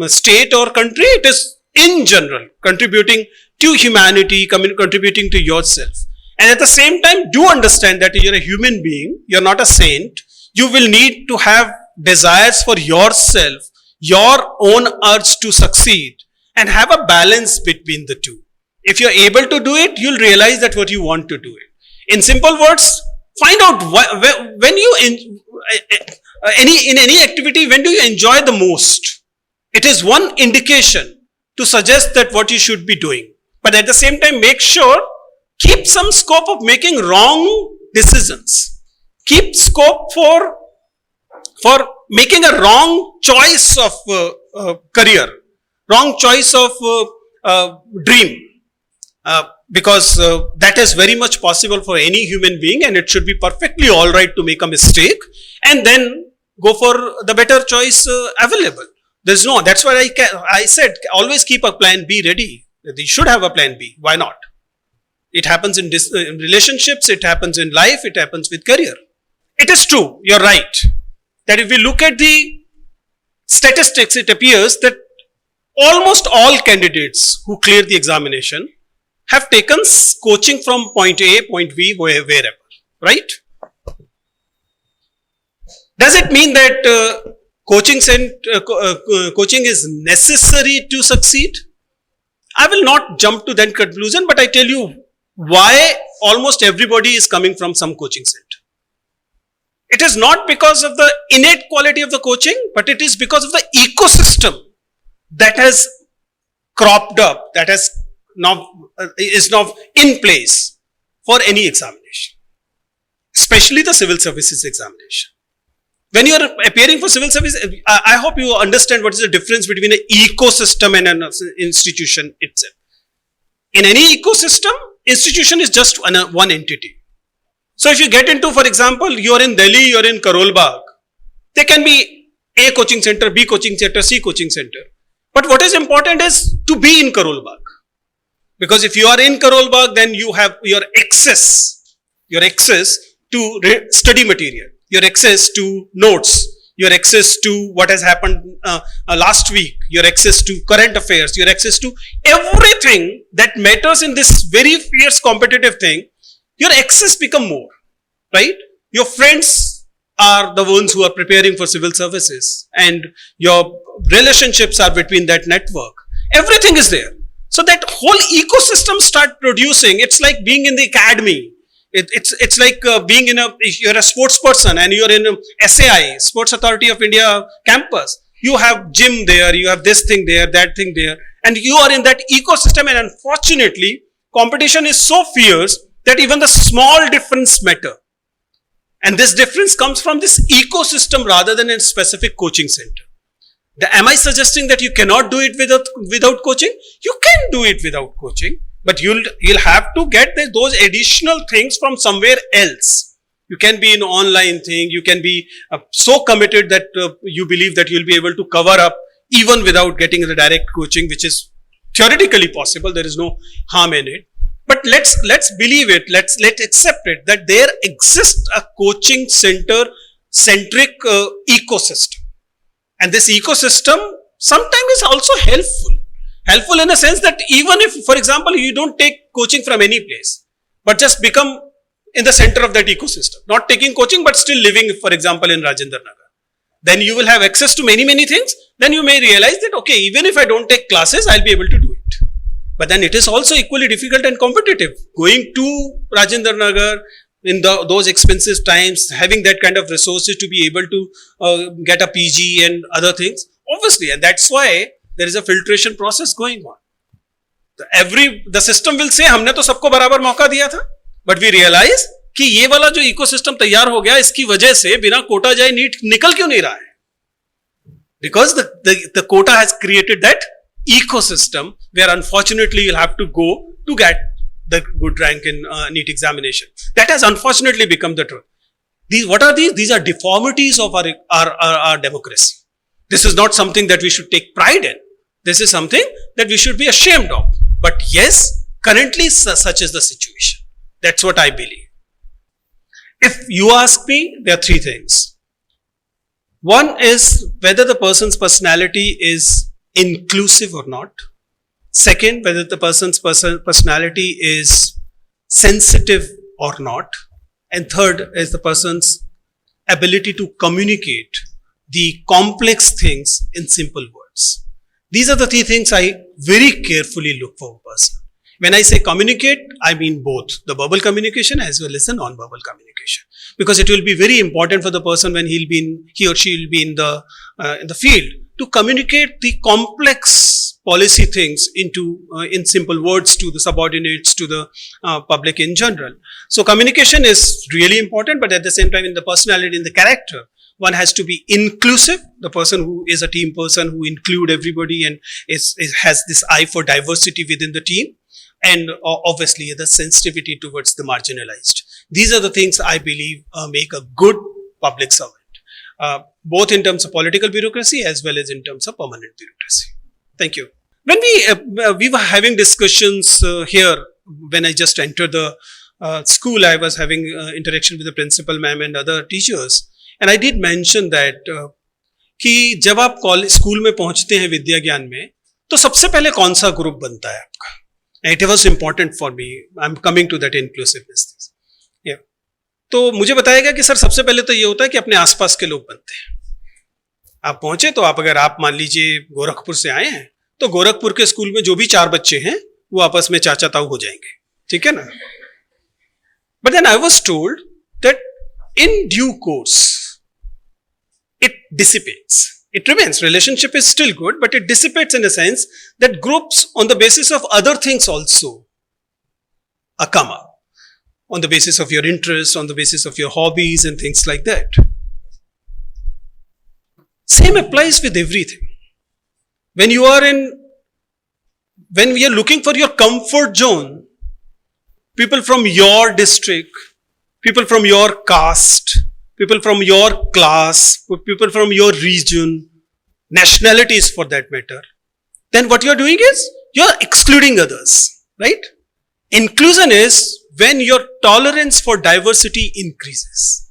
state or country. It is in general contributing to humanity, contributing to yourself. And at the same time, do understand that you're a human being. You're not a saint. You will need to have desires for yourself, your own urge to succeed, and have a balance between the two. If you're able to do it, you'll realize that what you want to do it. In simple words, find out when you in any activity, when do you enjoy the most? It is one indication to suggest that what you should be doing. But at the same time, make sure, keep some scope of making wrong decisions. Keep scope for making a wrong choice of career, wrong choice of dream. Because that is very much possible for any human being, and it should be perfectly all right to make a mistake and then go for the better choice available. There's no, that's why I said always keep a plan B ready. You should have a plan B. Why not? It happens in relationships, it happens in life, it happens with career. It is true, you're right, that if we look at the statistics, it appears that almost all candidates who clear the examination have taken coaching from point A, point B, wherever, right? Does it mean that coaching is necessary to succeed? I will not jump to that conclusion, but I tell you why almost everybody is coming from some coaching center. It is not because of the innate quality of the coaching, but it is because of the ecosystem that has cropped up, that has is now in place for any examination, especially the civil services examination. When you are appearing for civil service, I hope you understand what is the difference between an ecosystem and an institution itself. In any ecosystem, institution is just one entity. So if you get into, for example, you are in Delhi, you are in Karol Bagh, there can be A coaching center, B coaching center, C coaching center. But what is important is to be in Karol Bagh. Because if you are in Karol Bagh, then you have your access to study material, your access to notes, your access to what has happened last week, your access to current affairs, your access to everything that matters in this very fierce competitive thing. Your access become more, right? Your friends are the ones who are preparing for civil services, and your relationships are between that network. Everything is there. So that whole ecosystem start producing. It's like being in the academy. It's like being you're a sports person and you're in a SAI, Sports Authority of India campus. You have gym there, you have this thing there, that thing there, and you are in that ecosystem. And unfortunately, competition is so fierce that even the small difference matter. And this difference comes from this ecosystem rather than a specific coaching center. Am I suggesting that you cannot do it without coaching? You can do it without coaching, but you'll have to get those additional things from somewhere else. You can be an online thing. You can be so committed that you believe that you'll be able to cover up even without getting the direct coaching, which is theoretically possible. There is no harm in it. But let's believe it. Let's accept it that there exists a coaching center centric ecosystem. And this ecosystem sometimes is also helpful. Helpful in a sense that even if, for example, you don't take coaching from any place, but just become in the center of that ecosystem, not taking coaching, but still living, for example, in Vijender Chauhan, then you will have access to many things, then you may realize that, okay, even if I don't take classes, I'll be able to do it. But then it is also equally difficult and competitive. Going to Rajendra Nagar in those expensive times, having that kind of resources to be able to get a PG and other things, obviously, and that's why there is a filtration process going on. The system will say, हमने तो सबको बराबर मौका दिया था, but we realize कि ये वाला जो इकोसिस्टम तैयार हो गया, इसकी वजह से बिना कोटा जाए नीट निकल क्यों नहीं रहा है? Because the quota has created that ecosystem where unfortunately you'll have to go to get the good rank in NEET examination. That has unfortunately become the truth. What are these? These are deformities of our democracy. This is not something that we should take pride in. This is something that we should be ashamed of. But yes, currently such is the situation. That's what I believe. If you ask me, there are three things. One is whether the person's personality is inclusive or not. Second, whether the person's personality is sensitive or not. And third is the person's ability to communicate the complex things in simple words. These are the three things I very carefully look for a person. When I say communicate, I mean both the verbal communication as well as the non-verbal communication. Because it will be very important for the person when he or she will be in the field to communicate the complex policy things in simple words to the subordinates, to the public in general. So communication is really important, but at the same time, in the personality, in the character, one has to be inclusive. The person who is a team person who include everybody and has this eye for diversity within the team, and obviously the sensitivity towards the marginalized. These are the things I believe make a good public servant, both in terms of political bureaucracy as well as in terms of permanent bureaucracy. Thank you. When we were having discussions here, when I just entered the school, I was having interaction with the principal ma'am and other teachers, and I did mention that कि जब आप school में पहुंचते हैं विद्या ज्ञान में, तो सबसे पहले कौन सा ग्रुप बनता है आपका? It was important for me. I'm coming to that inclusiveness. Yeah. तो मुझे बताएगा कि सर सबसे पहले तो ये होता है कि अपने आसपास के लोग बनते हैं. आप पहुंचे तो अगर आप मान लीजिए गोरखपुर से आए हैं, तो गोरखपुर के स्कूल में जो भी 4 बच्चे हैं वो आपस में चाचा ताऊ हो जाएंगे. ठीक है ना? But then I was told that in due course it dissipates. It remains. Relationship is still good, but it dissipates in a sense that groups on the basis of other things also come up. On the basis of your interests, on the basis of your hobbies and things like that. Same applies with everything. When we are looking for your comfort zone, people from your district, people from your caste, people from your class, people from your region, nationalities for that matter, then what you are doing is you are excluding others, right? Inclusion is when your tolerance for diversity increases.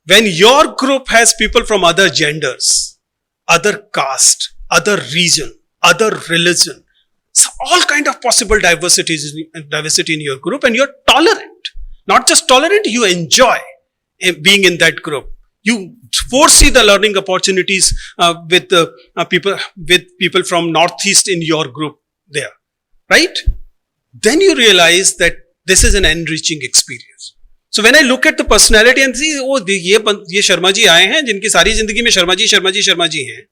When your group has people from other genders, other caste, other region, other religion, so all kind of possible diversity in your group, and you're tolerant. Not just tolerant, you enjoy being in that group. You foresee the learning opportunities with people from Northeast in your group there, right? Then you realize that this is an enriching experience. So when I look at the personality and see, oh, ये शर्मा जी आए हैं जिनकी सारी जिंदगी में शर्मा जी हैं,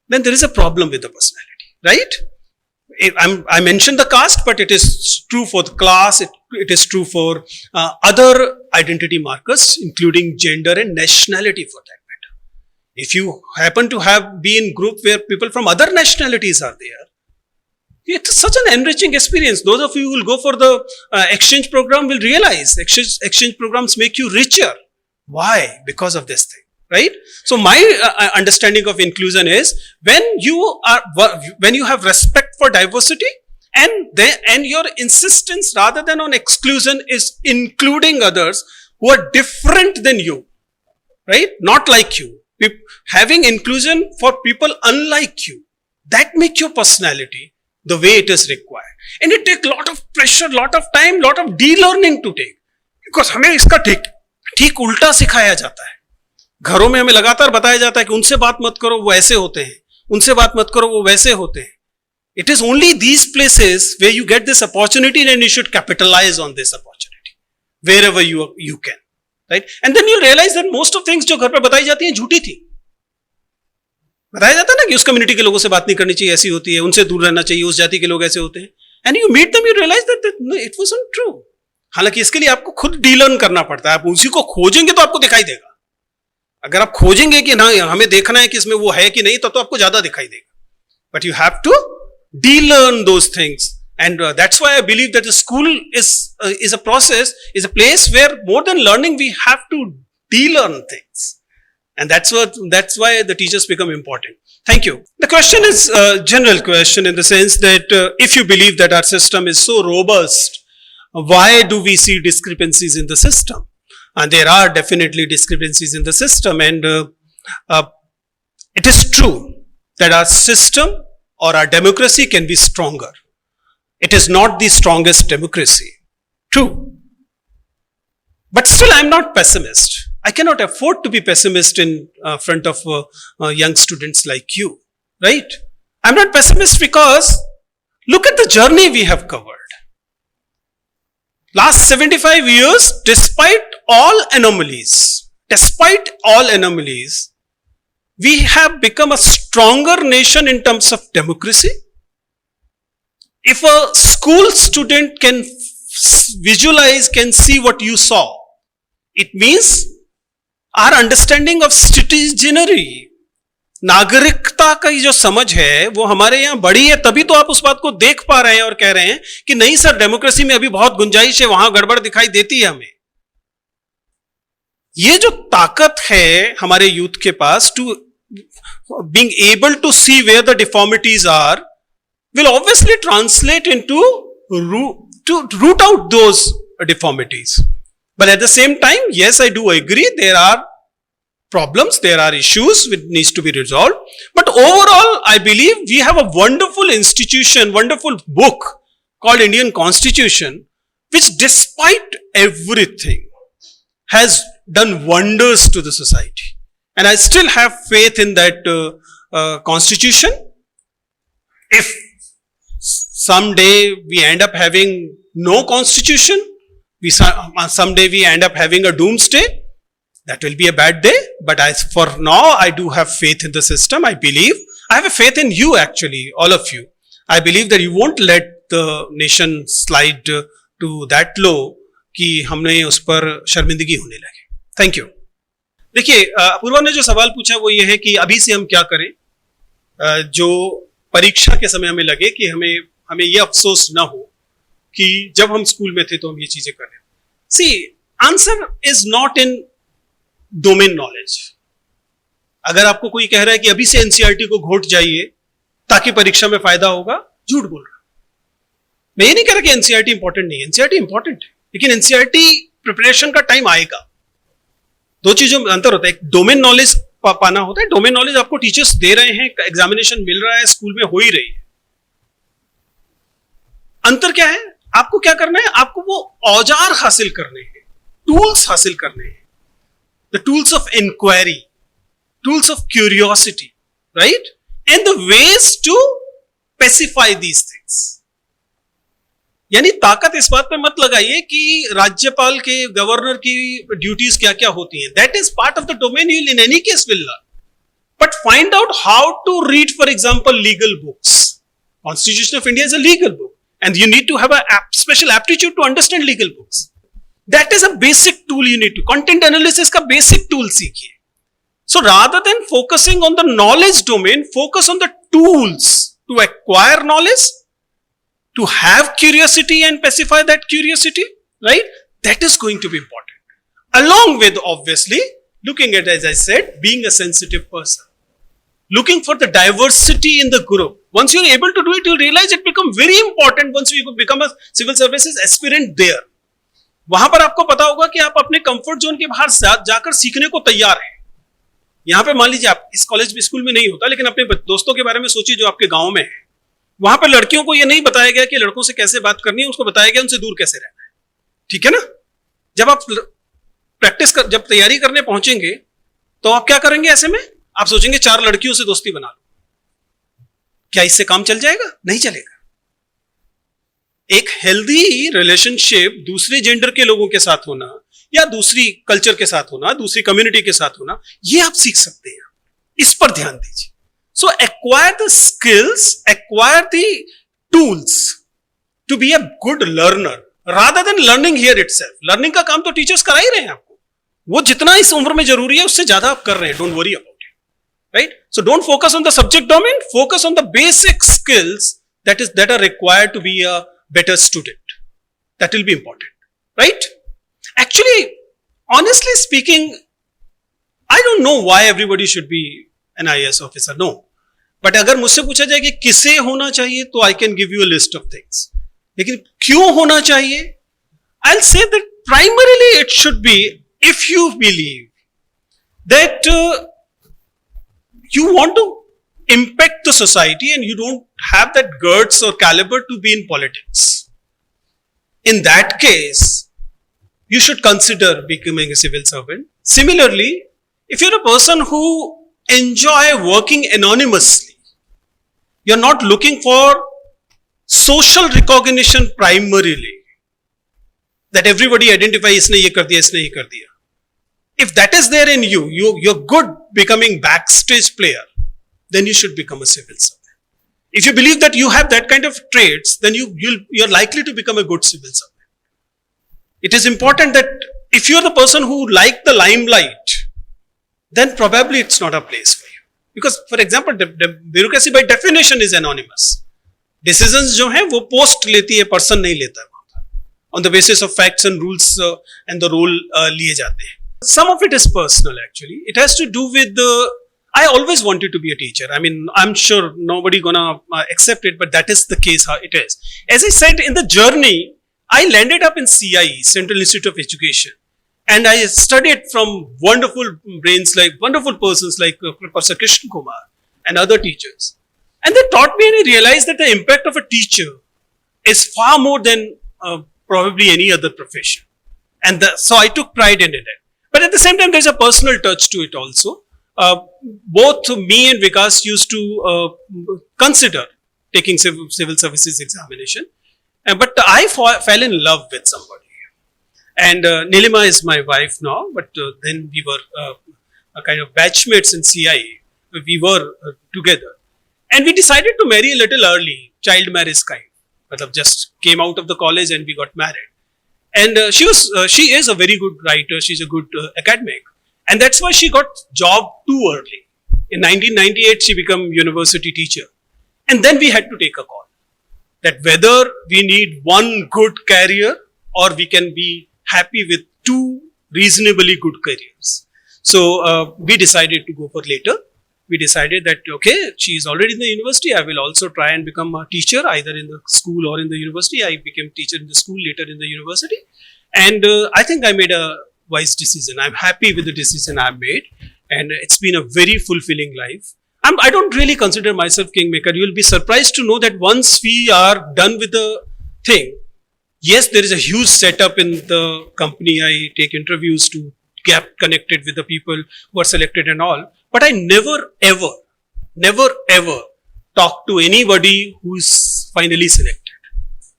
then there is a problem with the personality, right? I mentioned the caste, but it is true for the class, it is true for other identity markers, including gender and nationality for that matter. If you happen to be in group where people from other nationalities are there, it's such an enriching experience. Those of you who will go for the exchange program will realize exchange programs make you richer. Why? Because of this thing. Right? So my understanding of inclusion is when you have respect for diversity and your insistence rather than on exclusion is including others who are different than you, right? Not like you. Having inclusion for people unlike you, that makes your personality the way it is required. And it takes a lot of pressure, lot of time, lot of de-learning to take. Because हमें इसका ठीक उल्टा सिखाया जाता है. घरों में हमें लगातार बताया जाता है कि उनसे बात मत करो वो ऐसे होते हैं, उनसे बात मत करो वो वैसे होते हैं. It is only these places where you get this opportunity and you should capitalize on this opportunity wherever you can, right? And then you realize that most of things जो घर पे बताई जाती हैं झूठी थी. बताया जाता है ना कि उस कम्युनिटी के लोगों से बात नहीं करनी चाहिए, ऐसी होती है, उनसे दूर रहना चाहिए, उस जाति के लोग ऐसे होते हैं. And you meet them, you realize that it wasn't true. हालांकि इसके लिए आपको खुद डीलर्न करना पड़ता है. आप उसी को खोजेंगे तो आपको दिखाई देगा. अगर आप खोजेंगे कि ना हमें देखना है कि इसमें वो है कि नहीं, तो आपको ज्यादा दिखाई देगा. But you have to de-learn those things, and that's why I believe that the school is a process, is a place where more than learning we have to de-learn things, and that's why the teachers become important. Thank you. The question is a general question in the sense that if you believe that our system is so robust, why do we see discrepancies in the system? And there are definitely discrepancies in the system, and it is true that our system or our democracy can be stronger. It is not the strongest democracy. True. But still I am not pessimist. I cannot afford to be pessimist in front of young students like you, right? I am not pessimist because look at the journey we have covered. Last 75 years, despite all anomalies, we have become a stronger nation in terms of democracy. If a school student can visualize, can see what you saw, it means our understanding of citizenry, नागरिकता का जो समझ है वो हमारे यहां बड़ी है, तभी तो आप उस बात को देख पा रहे हैं और कह रहे हैं कि नहीं सर, डेमोक्रेसी में अभी बहुत गुंजाइश है, वहां गड़बड़ दिखाई देती है हमें. ये जो ताकत है हमारे यूथ के पास to being able to see where the deformities are will obviously translate into to root out those deformities. But at the same time, yes, I do agree there are problems, there are issues which needs to be resolved. But overall, I believe we have a wonderful institution, wonderful book called Indian Constitution, which despite everything has done wonders to the society. And I still have faith in that constitution. If someday we end up having no constitution, someday we end up having a doomsday, that will be a bad day. But for now, I do have faith in the system. I believe, I have a faith in you actually, all of you. I believe that you won't let the nation slide to that low कि हमने उस पर शर्मिंदगी होने लगे. Thank you. देखिए, अपूर्वा ने जो सवाल पूछा वो ये है कि अभी से हम क्या करें जो परीक्षा के समय हमें लगे कि हमें ये अफसोस ना हो कि जब हम स्कूल में थे तो हम ये चीजें कर रहे. See, answer is not in domain knowledge. अगर आपको कोई कह रहा है कि अभी से एनसीईआरटी को घोट जाइए ताकि परीक्षा में फायदा होगा, झूठ बोल रहा. मैं ये नहीं कह रहा कि एनसीईआरटी इंपॉर्टेंट नहीं है, एनसीईआरटी इंपॉर्टेंट है, लेकिन एनसीईआरटी प्रिपरेशन का टाइम आएगा. दो चीजों में अंतर होता है. एक डोमेन नॉलेज पाना होता है. डोमेन नॉलेज आपको टीचर्स दे रहे हैं, एग्जामिनेशन मिल रहा है, स्कूल में हो ही रही है. अंतर क्या है? आपको क्या करना है? आपको वो औजार हासिल करने हैं, टूल्स हासिल करने हैं. The tools of inquiry, tools of curiosity, right? And the ways to specify these things. यानी ताकत इस बात पे मत लगाइए कि राज्यपाल के, गवर्नर की ड्यूटीज क्या क्या होती हैं. That is part of the domain, you in any case will learn. But find out how to read, for example, legal books. Constitution of India is a legal book and you need to have a special aptitude to understand legal books. That is a basic tool you need to. Content analysis का basic tool सीखिए. So rather than focusing on the knowledge domain, focus on the tools to acquire knowledge, to have curiosity and pacify that curiosity, right? That is going to be important. Along with, obviously, looking at, as I said, being a sensitive person. Looking for the diversity in the group. Once you're able to do it, you'll realize it becomes very important once you become a civil services aspirant there. वहां पर आपको पता होगा कि आप अपने comfort zone के बाहर जाकर सीखने को तैयार हैं. यहां पे मान लीजिए आप इस कॉलेज में, स्कूल में नहीं होता, लेकिन अपने दोस्तों के बारे में सोचिए जो आपके गांव में है. वहां पर लड़कियों को यह नहीं बताया गया कि लड़कों से कैसे बात करनी है, उसको बताया गया उनसे दूर कैसे रहना है. ठीक है ना? जब आप जब तैयारी करने पहुंचेंगे तो आप क्या करेंगे ऐसे में? आप सोचेंगे 4 लड़कियों से दोस्ती बना लो। क्या इससे काम चल जाएगा? नहीं चलेगा। एक हेल्दी रिलेशनशिप दूसरे जेंडर के लोगों के साथ होना या दूसरी कल्चर के साथ होना, दूसरी कम्युनिटी के साथ होना, ये आप सीख सकते हैं। इस पर ध्यान दीजिए। So acquire the skills, acquire the tools to be a good learner rather than learning here itself. Learning का काम तो टीचर्स करा ही रहे हैं आपको, वो जितना इस उम्र में जरूरी है उससे ज्यादा आप कर रहे हैं। Don't worry about it, right? So don't focus on the subject domain, focus on the basic skills that are required to be a better student. That will be important, right? Actually, honestly speaking, I don't know why everybody should be an IAS officer. No. But अगर मुझसे पूछा जाए कि किसे होना चाहिए, तो I can give you a list of things. लेकिन क्यों होना चाहिए? I'll say that primarily it should be if you believe that you want to impact the society and you don't have that guts or caliber to be in politics. In that case, you should consider becoming a civil servant. Similarly, if you're a person who enjoy working anonymously, you're not looking for social recognition primarily, that everybody identify इसने ये कर दिया, इसने ये कर दिया. If that is there in you, you're good becoming backstage player, then you should become a civil servant. If you believe that you have that kind of traits, then you're likely to become a good civil servant. It is important that if you're the person who like the limelight, then probably it's not a place for you. Because, for example, the bureaucracy by definition is anonymous. Decisions जो हैं वो post लेती है, person नहीं लेता है. On the basis of facts and rules and the role लिए जाते हैं. Some of it is personal actually. It has to do with I always wanted to be a teacher. I mean, I'm sure nobody gonna accept it, but that is the case how it is. As I said, in the journey, I landed up in CIE, Central Institute of Education. And I studied from wonderful brains, like wonderful persons like Professor Krishna Kumar and other teachers. And they taught me and I realized that the impact of a teacher is far more than probably any other profession. And so I took pride in it. But at the same time, there's a personal touch to it also. Both me and Vikas used to consider taking civil services examination, but I fell in love with somebody. And Nilima is my wife now, but then we were a kind of batchmates in CIE. We were together, and we decided to marry a little early, child marriage kind. Matlab just came out of the college and we got married. And she is a very good writer. She's a good academic. And that's why she got job too early. In 1998, she became university teacher. And then we had to take a call that whether we need one good career or we can be happy with 2 reasonably good careers. So we decided to go for later. We decided that, okay, she is already in the university. I will also try and become a teacher either in the school or in the university. I became teacher in the school, later in the university. And I think I made a wise decision. I'm happy with the decision I've made, and it's been a very fulfilling life. I don't really consider myself kingmaker. You'll be surprised to know that once we are done with the thing, yes, there is a huge setup in the company. I take interviews to get connected with the people who are selected and all, but I never ever talk to anybody who is finally selected.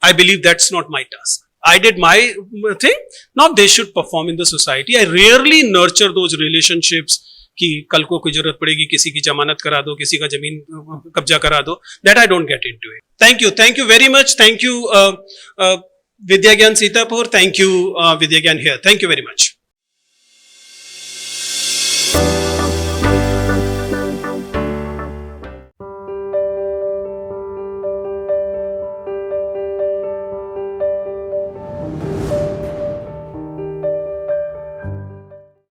I believe that's not my task. I did my thing. Now they should perform in the society. I rarely nurture those relationships कि कल को कोई जरूरत पड़ेगी, किसी की जमानत करा दो, किसी का जमीन कब्जा करा दो. That I don't get into it. Thank you very much. Thank you Vidya Gyan Sitapur. Thank you Vidya Gyan here. Thank you very much.